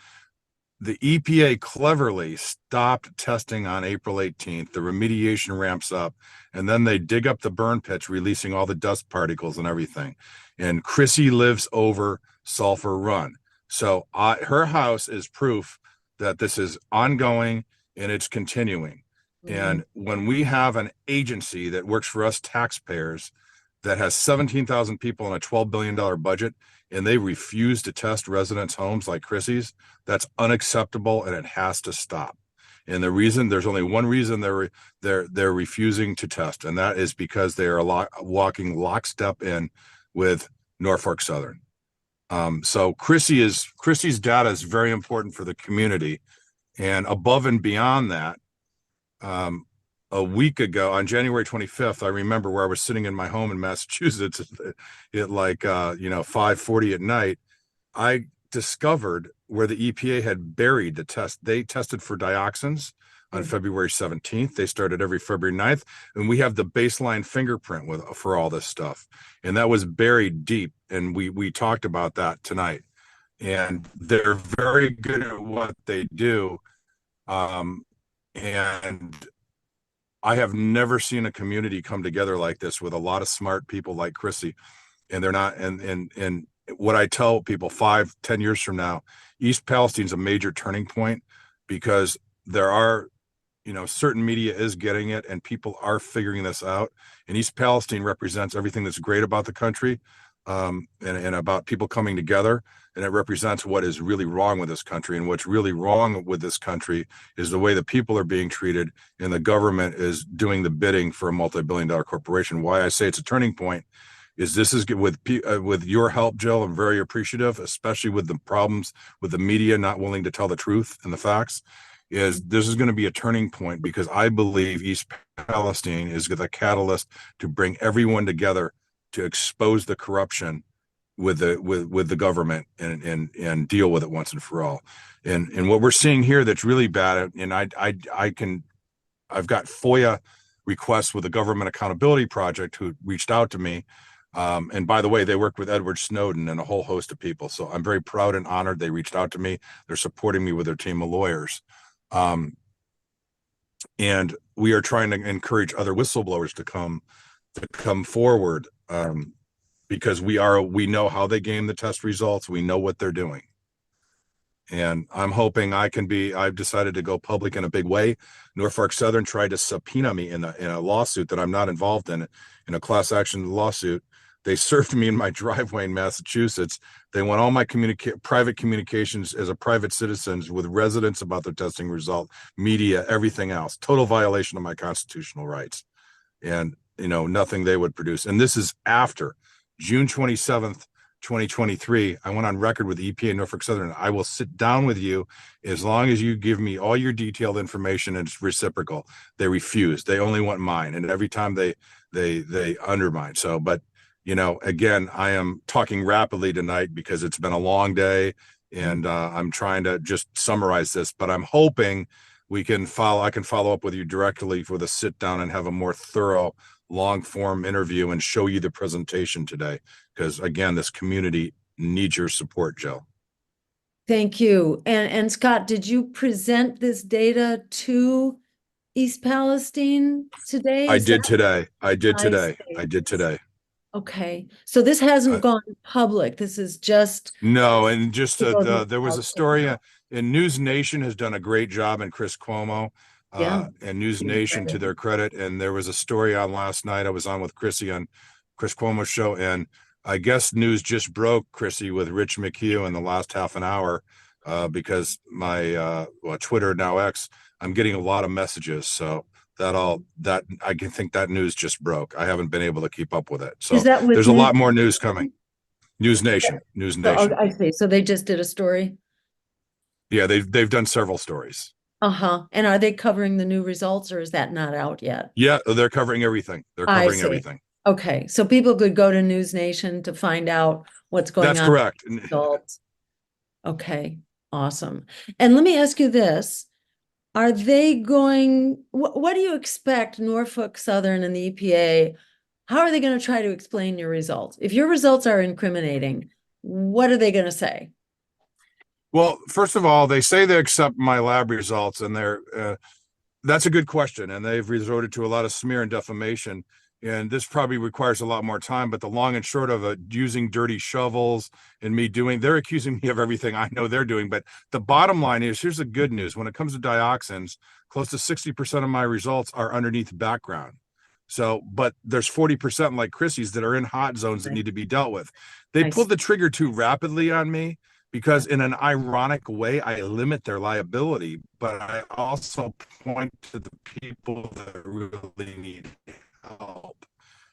The EPA cleverly stopped testing on April 18th. The remediation ramps up, and then they dig up the burn pits, releasing all the dust particles and everything. And Chrissy lives over Sulphur Run. So her house is proof that this is ongoing and it's continuing. And when we have an agency that works for us taxpayers that has 17,000 people and a $12 billion budget, and they refuse to test residents' homes like Chrissy's, that's unacceptable, and it has to stop. And there's only one reason they're refusing to test, and that is because they are walking lockstep in with Norfolk Southern. So Chrissy's data is very important for the community, and above and beyond that, a week ago on January 25th, I remember where I was sitting in my home in Massachusetts at like 5:40 at night. I discovered where the EPA had buried the test. They tested for dioxins on February 17th. They started every February 9th, and we have the baseline fingerprint for all this stuff. And that was buried deep. And we talked about that tonight. And they're very good at what they do. And I have never seen a community come together like this with a lot of smart people like Chrissy. And they're not, and what I tell people 5-10 years from now, East Palestine is a major turning point, because there are, certain media is getting it and people are figuring this out. And East Palestine represents everything that's great about the country, and about people coming together. And it represents what is really wrong with this country. And what's really wrong with this country is the way the people are being treated, and the government is doing the bidding for a multi-billion-dollar corporation. Why I say it's a turning point is this is with your help, Jill. I'm very appreciative, especially with the problems with the media not willing to tell the truth and the facts. This is going to be a turning point, because I believe East Palestine is the catalyst to bring everyone together to expose the corruption with the government and deal with it once and for all. And what we're seeing here that's really bad, and I've got FOIA requests with the Government Accountability Project, who reached out to me. And by the way, they worked with Edward Snowden and a whole host of people. So I'm very proud and honored they reached out to me. They're supporting me with their team of lawyers. And we are trying to encourage other whistleblowers to come forward, because we know how they game the test results. We know what they're doing. And I'm hoping I've decided to go public in a big way. Norfolk Southern tried to subpoena me in a lawsuit that I'm not involved in a class action lawsuit. They served me in my driveway in Massachusetts. They want all my private communications as a private citizen with residents about their testing result, media, everything else. Total violation of my constitutional rights. And, nothing they would produce. And this is after June 27th, 2023, I went on record with EPA Norfolk Southern. I will sit down with you as long as you give me all your detailed information and it's reciprocal. They refused. They only want mine. And every time they undermine. So, but you know, again, I am talking rapidly tonight because it's been a long day and I'm trying to just summarize this, but I'm hoping I can follow up with you directly for the sit down and have a more thorough long form interview and show you the presentation today. Because again, this community needs your support, Jill. Thank you. And Scott, did you present this data to East Palestine today? I did today. I did I today. see. I did today. Okay. So this hasn't gone public. This is just. No, and just there was a story, Yeah. and News Nation has done a great job, and Chris Cuomo, and News Nation to their credit. And there was a story on last night. I was on with Chrissy on Chris Cuomo's show, and I guess news just broke, Chrissy, with Rich McHugh in the last half an hour, because my Twitter, now X, I'm getting a lot of messages. So that I can think that news just broke. I haven't been able to keep up with it. So Is that with there's a News lot more news coming. News Nation. So, I see. So they just did a story. Yeah, they've done several stories. And are they covering the new results, or is that not out yet? Yeah, they're covering everything. They're covering everything. Okay, so people could go to News Nation to find out what's going on. That's correct. Results. Okay, awesome. And let me ask you this. Are they going, what do you expect Norfolk Southern and the EPA, how are they going to try to explain your results? If your results are incriminating, what are they going to say? Well, first of all, they say they accept my lab results, and that's a good question. And they've resorted to a lot of smear and defamation. And this probably requires a lot more time, but the long and short of it, using dirty shovels and they're accusing me of everything I know they're doing. But the bottom line is, here's the good news. When it comes to dioxins, close to 60% of my results are underneath background. So, but there's 40% like Chrissy's that are in hot zones that need to be dealt with. They pulled the trigger too rapidly on me, because in an ironic way, I limit their liability, but I also point to the people that really need help.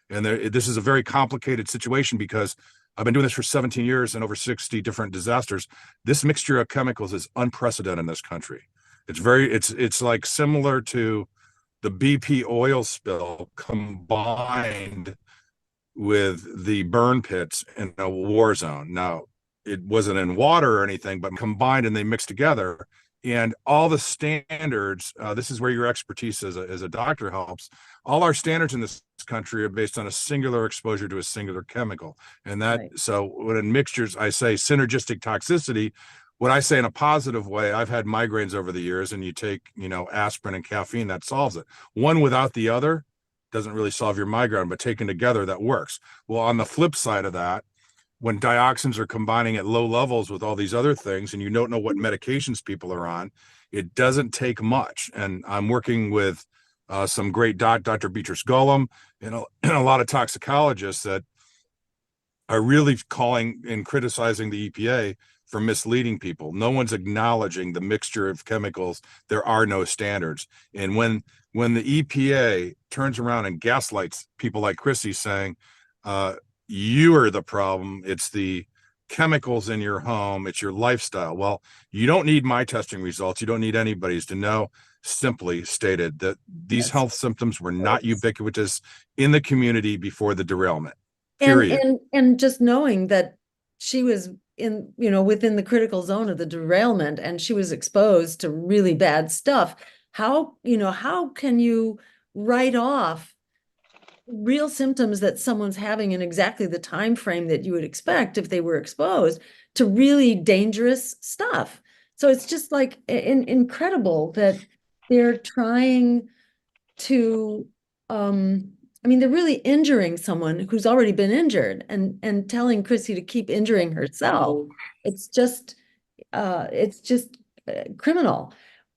And this is a very complicated situation, because I've been doing this for 17 years and over 60 different disasters. This mixture of chemicals is unprecedented in this country. It's like similar to the BP oil spill combined with the burn pits in a war zone. Now, it wasn't in water or anything, but combined, and they mixed together. And all the standards, this is where your expertise as a doctor helps. All our standards in this country are based on a singular exposure to a singular chemical. And so when in mixtures, I say synergistic toxicity. What I say in a positive way, I've had migraines over the years, and you take, aspirin and caffeine, that solves it. One without the other doesn't really solve your migraine, but taken together, that works. Well, on the flip side of that, when dioxins are combining at low levels with all these other things, and you don't know what medications people are on, it doesn't take much. And I'm working with some great Dr. Beatrice Gullum and a lot of toxicologists that are really calling and criticizing the EPA for misleading people. No one's acknowledging the mixture of chemicals. There are no standards. And when the EPA turns around and gaslights people like Chrissy, saying, you are the problem, it's the chemicals in your home, it's your lifestyle. Well, you don't need my testing results. You don't need anybody's to know, simply stated, that these health symptoms were not ubiquitous in the community before the derailment. Period. And just knowing that she was within the critical zone of the derailment, and she was exposed to really bad stuff. How can you write off real symptoms that someone's having in exactly the time frame that you would expect if they were exposed to really dangerous stuff? So it's just like incredible that they're trying to they're really injuring someone who's already been injured, and telling Chrissy to keep injuring herself. It's just criminal.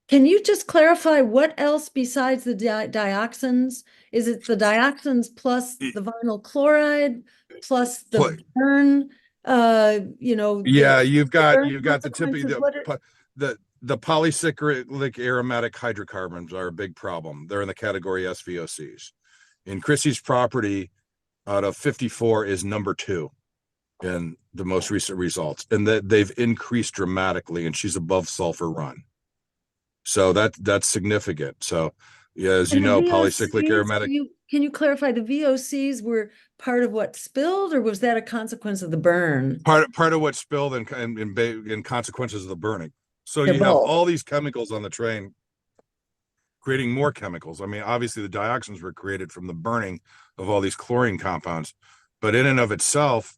Can you just clarify what else besides the dioxins? Is it the dioxins plus the vinyl chloride plus the burn? Yeah, you've got the typical, the polycyclic aromatic hydrocarbons are a big problem. They're in the category SVOCs. In Chrissy's property, out of 54 is number 2. in the most recent results, and that they've increased dramatically, and she's above sulfur run. So that's significant. So yeah, as you And the know, polycyclic VOCs, aromatic, can you clarify, the VOCs were part of what spilled, or was that a consequence of the burn? part of what spilled and consequences of the burning. So They're you have both. all these chemicals on the train creating more chemicals. I mean, obviously the dioxins were created from the burning of all these chlorine compounds, but in and of itself,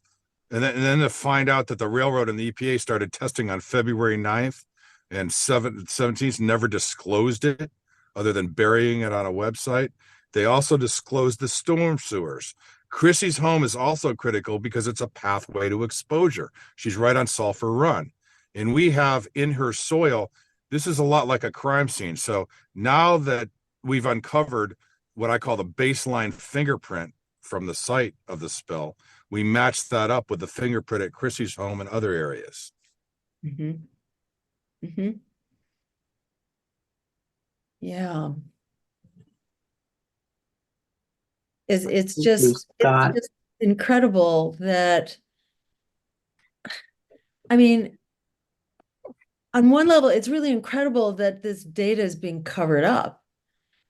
and then to find out that the railroad and the EPA started testing on February 9th and 17th, never disclosed it other than burying it on a website. They also disclosed the storm sewers. Chrissy's home is also critical because it's a pathway to exposure. She's right on Sulphur Run. And we have in her soil, this is a lot like a crime scene. So now that we've uncovered what I call the baseline fingerprint from the site of the spill, we matched that up with the fingerprint at Chrissy's home and other areas. Mm-hmm. Mm-hmm. Yeah. It's just incredible that, I mean, on one level, it's really incredible that this data is being covered up,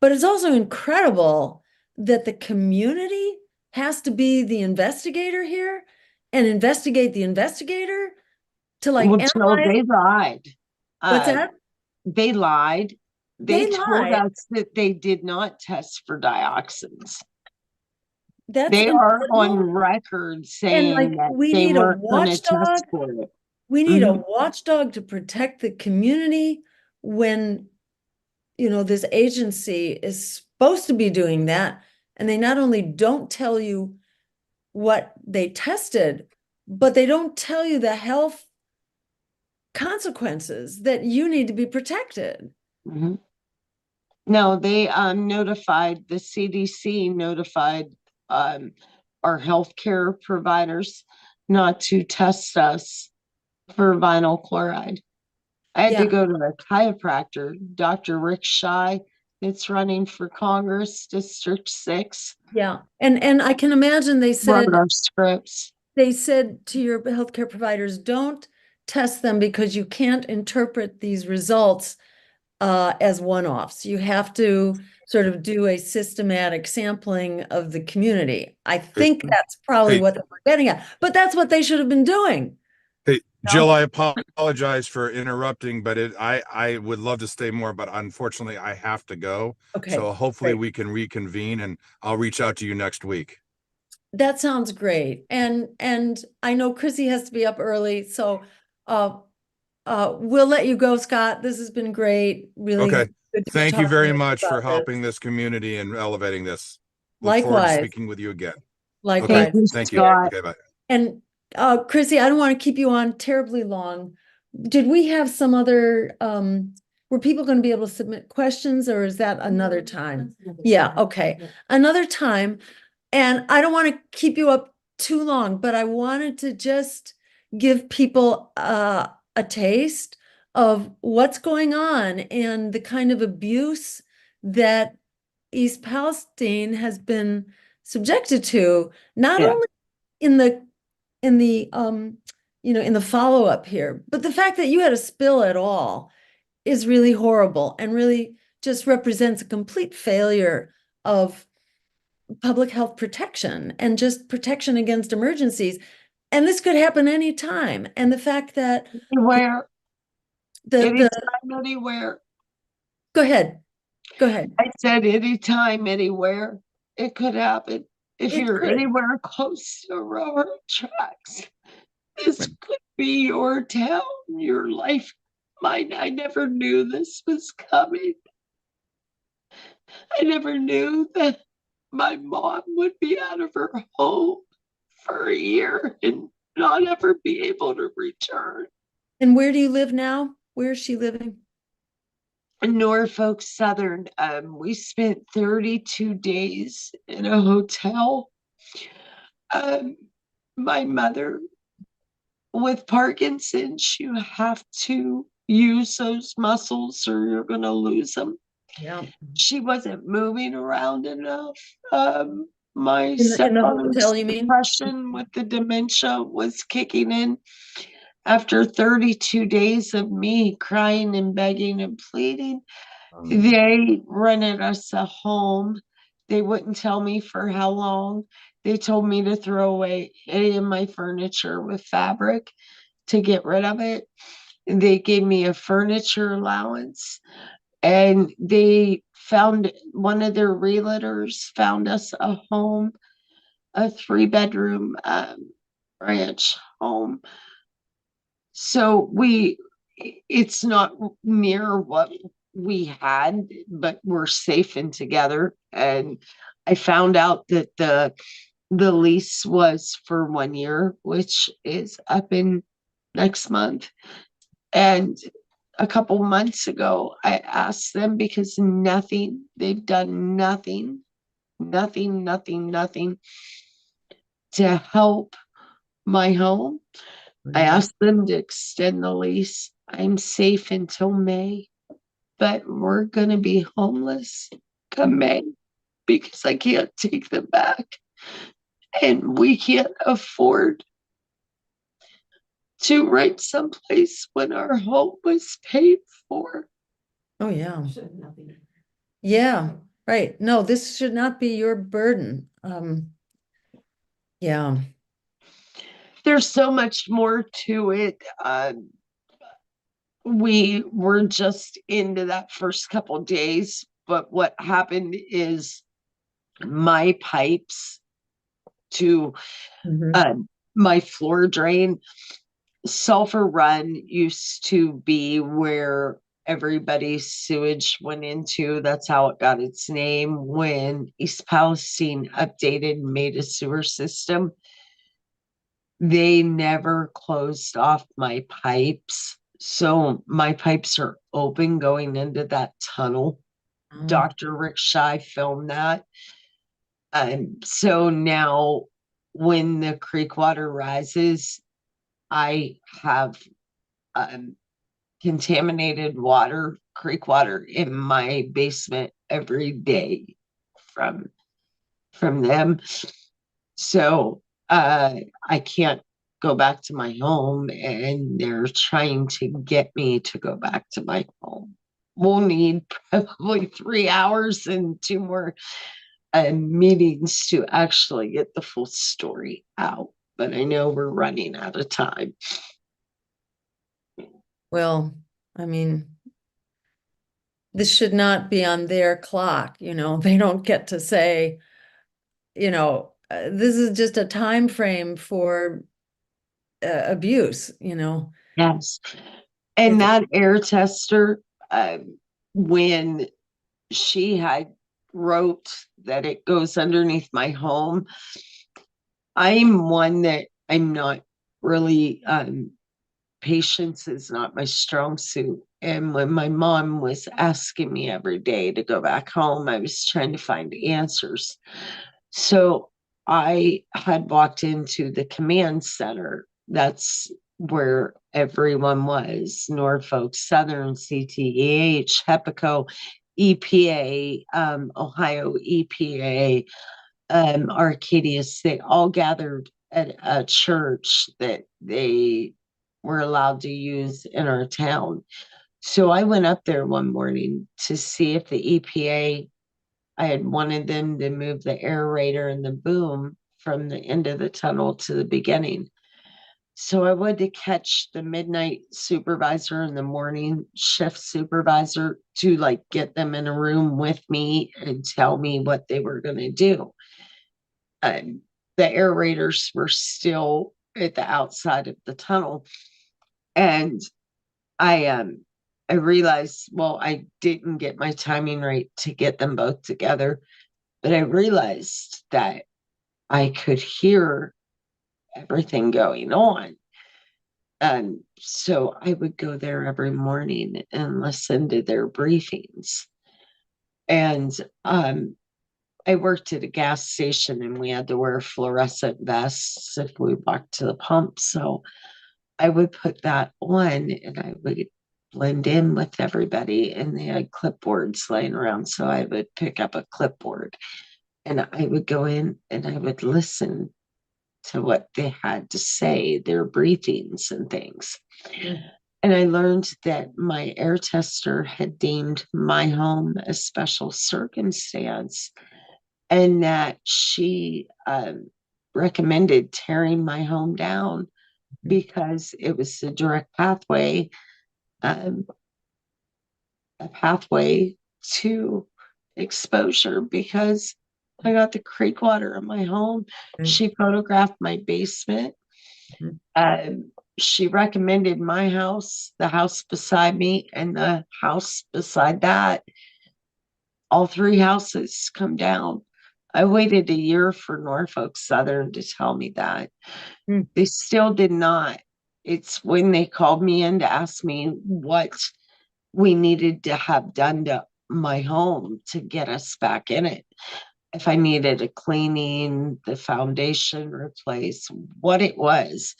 but it's also incredible that the community has to be the investigator here and investigate the investigator to like Well, Jill, analyze. they lied. What's that? They lied. They told lied. us that they did not test for dioxins. That's They are on incredible. record saying like, that we they need a weren't going to watchdog. test for it. We need a Mhm. watchdog to protect the community when, you know, this agency is supposed to be doing that. And they not only don't tell you what they tested, but they don't tell you the health consequences that you need to be protected. Mhm. No, they notified, the CDC notified our healthcare providers not to test us for vinyl chloride. I had Yeah. to go to a chiropractor, Dr. Rick Shy, that's running for Congress, District 6. Yeah. And I can imagine they said, Wrote our scripts. they said to your healthcare providers, don't test them because you can't interpret these results as one-offs. You have to sort of do a systematic sampling of the community. I think that's probably Hey. what they were getting at, but that's what they should have been doing. Hey, Jill, I apologize for interrupting, but I would love to stay more, but unfortunately I have to go. Okay. So hopefully great. we can reconvene and I'll reach out to you next week. That sounds great. And I know Chrissy has to be up early, so we'll let you go, Scott. This has been great. Really Okay. good to Thank you talk very to much for about helping this. this community and elevating this. Look forward to Likewise. speaking with you again. Likewise. Okay. Thank you. Scott. Okay, bye. And Chrissy, I don't want to keep you on terribly long. Did we have some other, were people going to be able to submit questions, or is that another time? Yeah, okay. Another time. And I don't want to keep you up too long, but I wanted to just give people a taste of what's going on and the kind of abuse that East Palestine has been subjected to, not Yeah. only in the you know, in the follow-up here, but the fact that you had a spill at all is really horrible and really just represents a complete failure of public health protection and just protection against emergencies. And this could happen anytime. And the fact that Anywhere, the anytime, anywhere. go ahead. I said anytime, anywhere, it could happen. If It you're could. anywhere close to railroad tracks, this could be your town, your life. Mine, I never knew this was coming. I never knew that my mom would be out of her home for a year and not ever be able to return. And where do you live now? Where is she living? Norfolk Southern. We spent 32 days in a hotel. My mother with Parkinson's, you have to use those muscles or you're going to lose them. Yeah. She wasn't moving around enough. My In the stepfather's hotel, you mean? depression with the dementia was kicking in after 32 days of me crying and begging and pleading. They rented us a home. They wouldn't tell me for how long. They told me to throw away any of my furniture with fabric to get rid of it. They gave me a furniture allowance, and they found one of their realtors found us a home, a 3-bedroom ranch home. So it's not near what we had, but we're safe and together. And I found out that the lease was for 1 year, which is up in next month. And a couple months ago, I asked them because they've done nothing to help my home. I asked them to extend the lease. I'm safe until May, but we're going to be homeless come May because I can't take them back. And we can't afford to rent someplace when our home was paid for. Oh, yeah. Yeah, right. No, this should not be your burden. Yeah. There's so much more to it. We were just into that first couple days, but what happened is my pipes to Mhm. my floor drain, Sulphur Run used to be where everybody's sewage went into. That's how it got its name when East Palestine updated and made a sewer system. They never closed off my pipes. So my pipes are open going into that tunnel. Oh, Dr. Rick Shy filmed that. So now when the creek water rises, I have contaminated water, creek water in my basement every day from them. So I can't go back to my home, and they're trying to get me to go back to my home. We'll need probably 3 hours and 2 more meetings to actually get the full story out. But I know we're running out of time. well, I mean, this should not be on their clock, they don't get to say, this is just a time frame for abuse. Yes. And It's- that air tester, when she had wrote that it goes underneath my home, I'm one that I'm not really, patience is not my strong suit. And when my mom was asking me every day to go back home, I was trying to find answers. So I had walked into the command center. That's where everyone was: Norfolk Southern, CTEH, HEPACO, EPA, Ohio EPA, Arcadius. They all gathered at a church that they were allowed to use in our town. So I went up there one morning to see if the EPA, I had wanted them to move the aerator and the boom from the end of the tunnel to the beginning. So I wanted to catch the midnight supervisor and the morning shift supervisor to get them in a room with me and tell me what they were going to do. The aerators were still at the outside of the tunnel. And I realized, well, I didn't get my timing right to get them both together, but I realized that I could hear everything going on. And so I would go there every morning and listen to their briefings. And I worked at a gas station, and we had to wear fluorescent vests if we walked to the pump. So I would put that on, and I would blend in with everybody, and they had clipboards laying around. So I would pick up a clipboard and I would go in and I would listen to what they had to say, their briefings and things. Mm. And I learned that my air tester had deemed my home a special circumstance, and that she recommended tearing my home down because it was a direct pathway, um, a pathway to exposure because I got the creek water in my home. Mm. She photographed my basement. Mhm. She recommended my house, the house beside me, and the house beside that. All three houses come down. I waited a year for Norfolk Southern to tell me that. Mm. They still did not. It's when they called me in to ask me what we needed to have done to my home to get us back in it. If I needed a cleaning, the foundation replaced, what it was.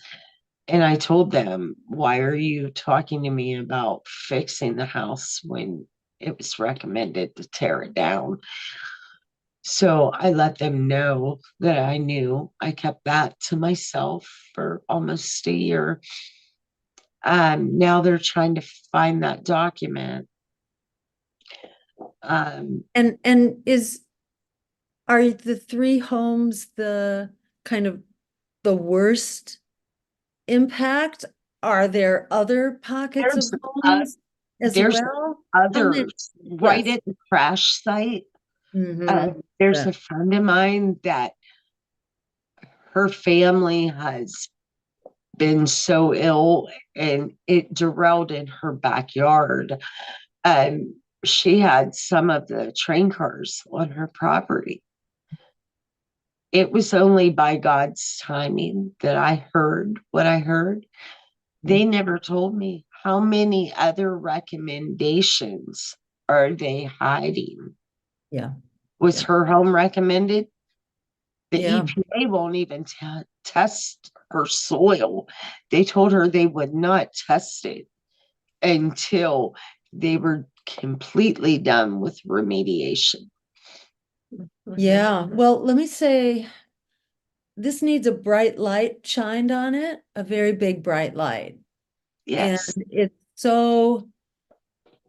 And I told them, why are you talking to me about fixing the house when it was recommended to tear it down? So I let them know that I knew. I kept that to myself for almost a year. Now they're trying to find that document. And are the three homes the kind of the worst impact? Are there other pockets of There's, homes as there's well? How many? others right Yes. at the crash site. Mhm. There's Yeah. a friend of mine that her family has been so ill and it derailed in her backyard. She had some of the train cars on her property. It was only by God's timing that I heard what I heard. They never told me how many other recommendations are they hiding. Yeah. Was Yeah. her home recommended? The Yeah. EPA won't even test her soil. They told her they would not test it until they were completely done with remediation. Yeah. Well, let me say this needs a bright light shined on it, a very big bright light. And Yes, it's so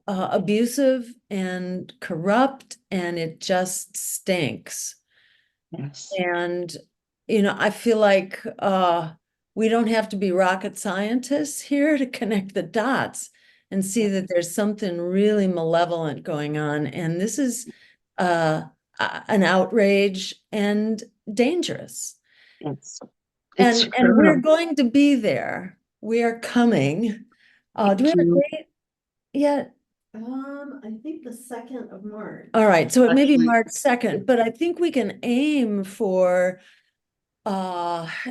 abusive and corrupt, and it just stinks. yes, And, I feel like we don't have to be rocket scientists here to connect the dots and see that there's something really malevolent going on. And this is an outrage and dangerous. it's And we're criminal. going to be there. We are coming. Do we have a You- date yet? I think the 2nd of March. All right, so it may be Actually- March 2nd, but I think we can aim for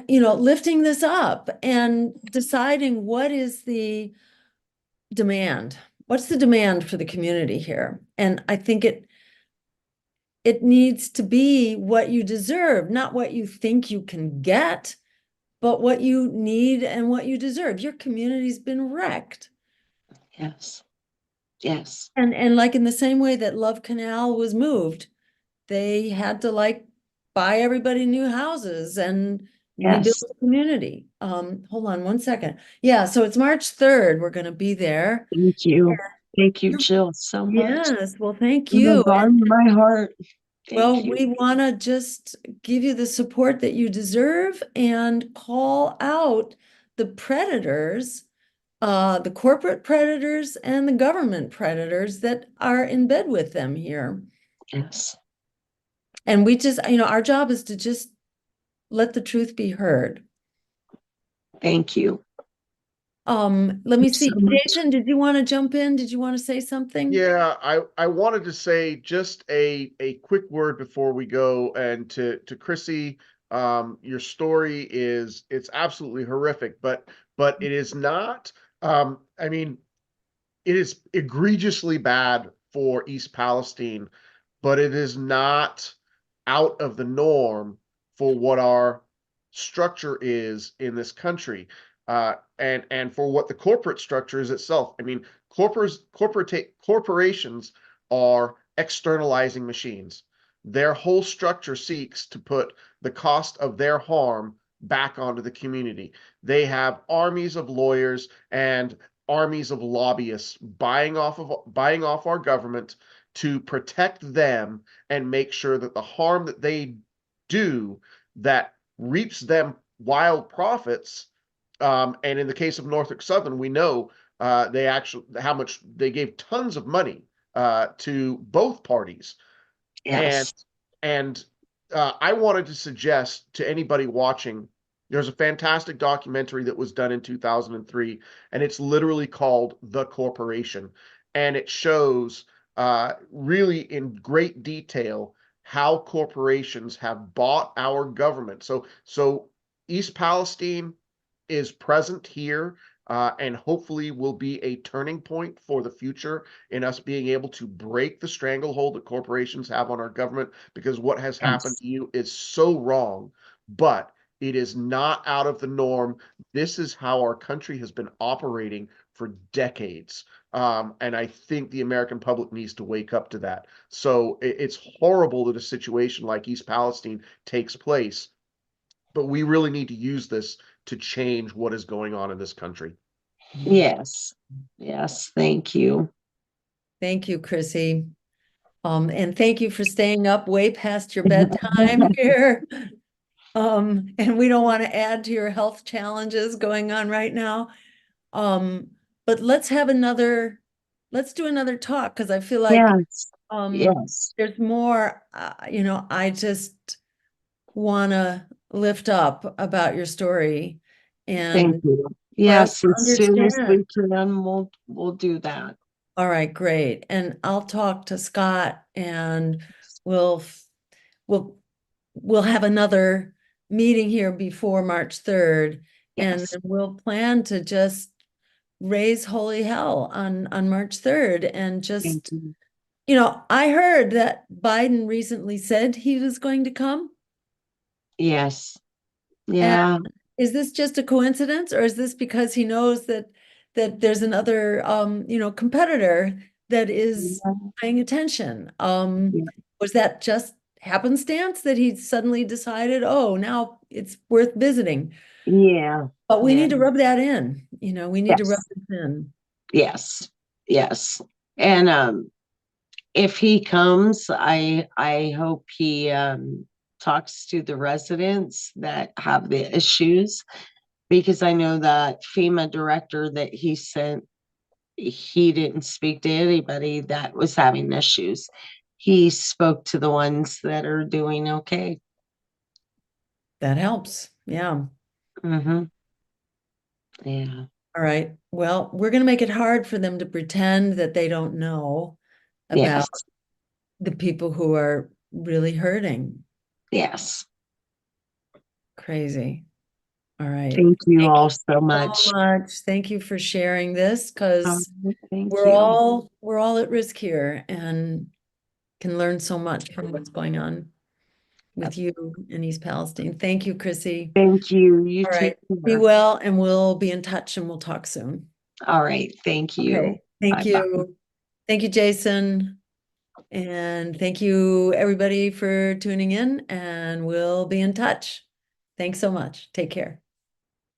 lifting this up and deciding what is the demand. What's the demand for the community here? And I think it needs to be what you deserve, not what you think you can get, but what you need and what you deserve. Your community's been wrecked. Yes, yes, And like in the same way that Love Canal was moved, they had to buy everybody new houses and rebuild yes. the community. Hold on one second. Yeah, so it's March 3rd. We're gonna be there. Thank you. Thank you, You're- Jill, so much. Yes, well, thank You you. have warmed my heart. Well, Thank you. we wanna just give you the support that you deserve and call out the predators, the corporate predators and the government predators that are in bed with them here. Yes, And we just, our job is to just let the truth be heard. thank you. Let me Thanks see. so much. Jason, did you want to jump in? Did you want to say something? Yeah, I wanted to say just a quick word before we go, and to Krissy, your story it's absolutely horrific, but it is not. I mean, it is egregiously bad for East Palestine, but it is not out of the norm for what our structure is in this country, and for what the corporate structure is itself. I mean, corporations are externalizing machines. their whole structure seeks to put the cost of their harm back onto the community. They have armies of lawyers and armies of lobbyists buying off our government to protect them and make sure that the harm that they do that reaps them wild profits. And in the case of Norfolk Southern, we know they actually how much they gave tons of money to both parties. Yes. And I wanted to suggest to anybody watching, there's a fantastic documentary that was done in 2003, and it's literally called The Corporation. And it shows really in great detail how corporations have bought our government. So East Palestine is present here, and hopefully will be a turning point for the future in us being able to break the stranglehold that corporations have on our government, because what has happened Yes. to you is so wrong, but it is not out of the norm. This is how our country has been operating for decades. And I think the American public needs to wake up to that. So it's horrible that a situation like East Palestine takes place, but we really need to use this to change what is going on in this country. Yes. Yes. Thank you. Thank you, Chrissy. And thank you for staying up way past your bedtime here. And we don't want to add to your health challenges going on right now. But let's do another talk, because I feel like Yes. um Yes. there's more. I just want to lift up about your story Thank and you. for us Yes. to As soon as understand. we can, we'll do that. All right, great. And I'll talk to Scott, and we'll have another meeting here before March 3rd. And Yes. then we'll plan to just raise holy hell on March 3rd, and Thank just, you. I heard that Biden recently said he was going to come. Yes. And Yeah. is this just a coincidence, or is this because he knows that there's another competitor that is paying attention? Yeah. Was that just happenstance that he suddenly decided, oh, now it's worth visiting? Yeah. But we Yeah. need to rub that in, we need to rub Yes. this in. Yes. Yes. And if he comes, I hope he talks to the residents that have the issues, because I know that FEMA director that he sent, he didn't speak to anybody that was having issues. He spoke to the ones that are doing okay. That helps. Yeah. Mm-hmm. Yeah. All right. Well, we're going to make it hard for them to pretend that they don't know about Yes. the people who are really hurting. Yes. Crazy. All right. Thank you Thank all you so much. so much. Thank you for sharing this, because Thank we're you. all at risk here, and can learn so much from what's going on with you in East Palestine. Thank you, Chrissy. Thank you. You All take right. Be care. well, and we'll be in touch, and we'll talk soon. All right. Thank you. Okay. Thank Bye-bye. you. Thank you, Jason. And thank you, everybody, for tuning in, and we'll be in touch. Thanks so much. Take care.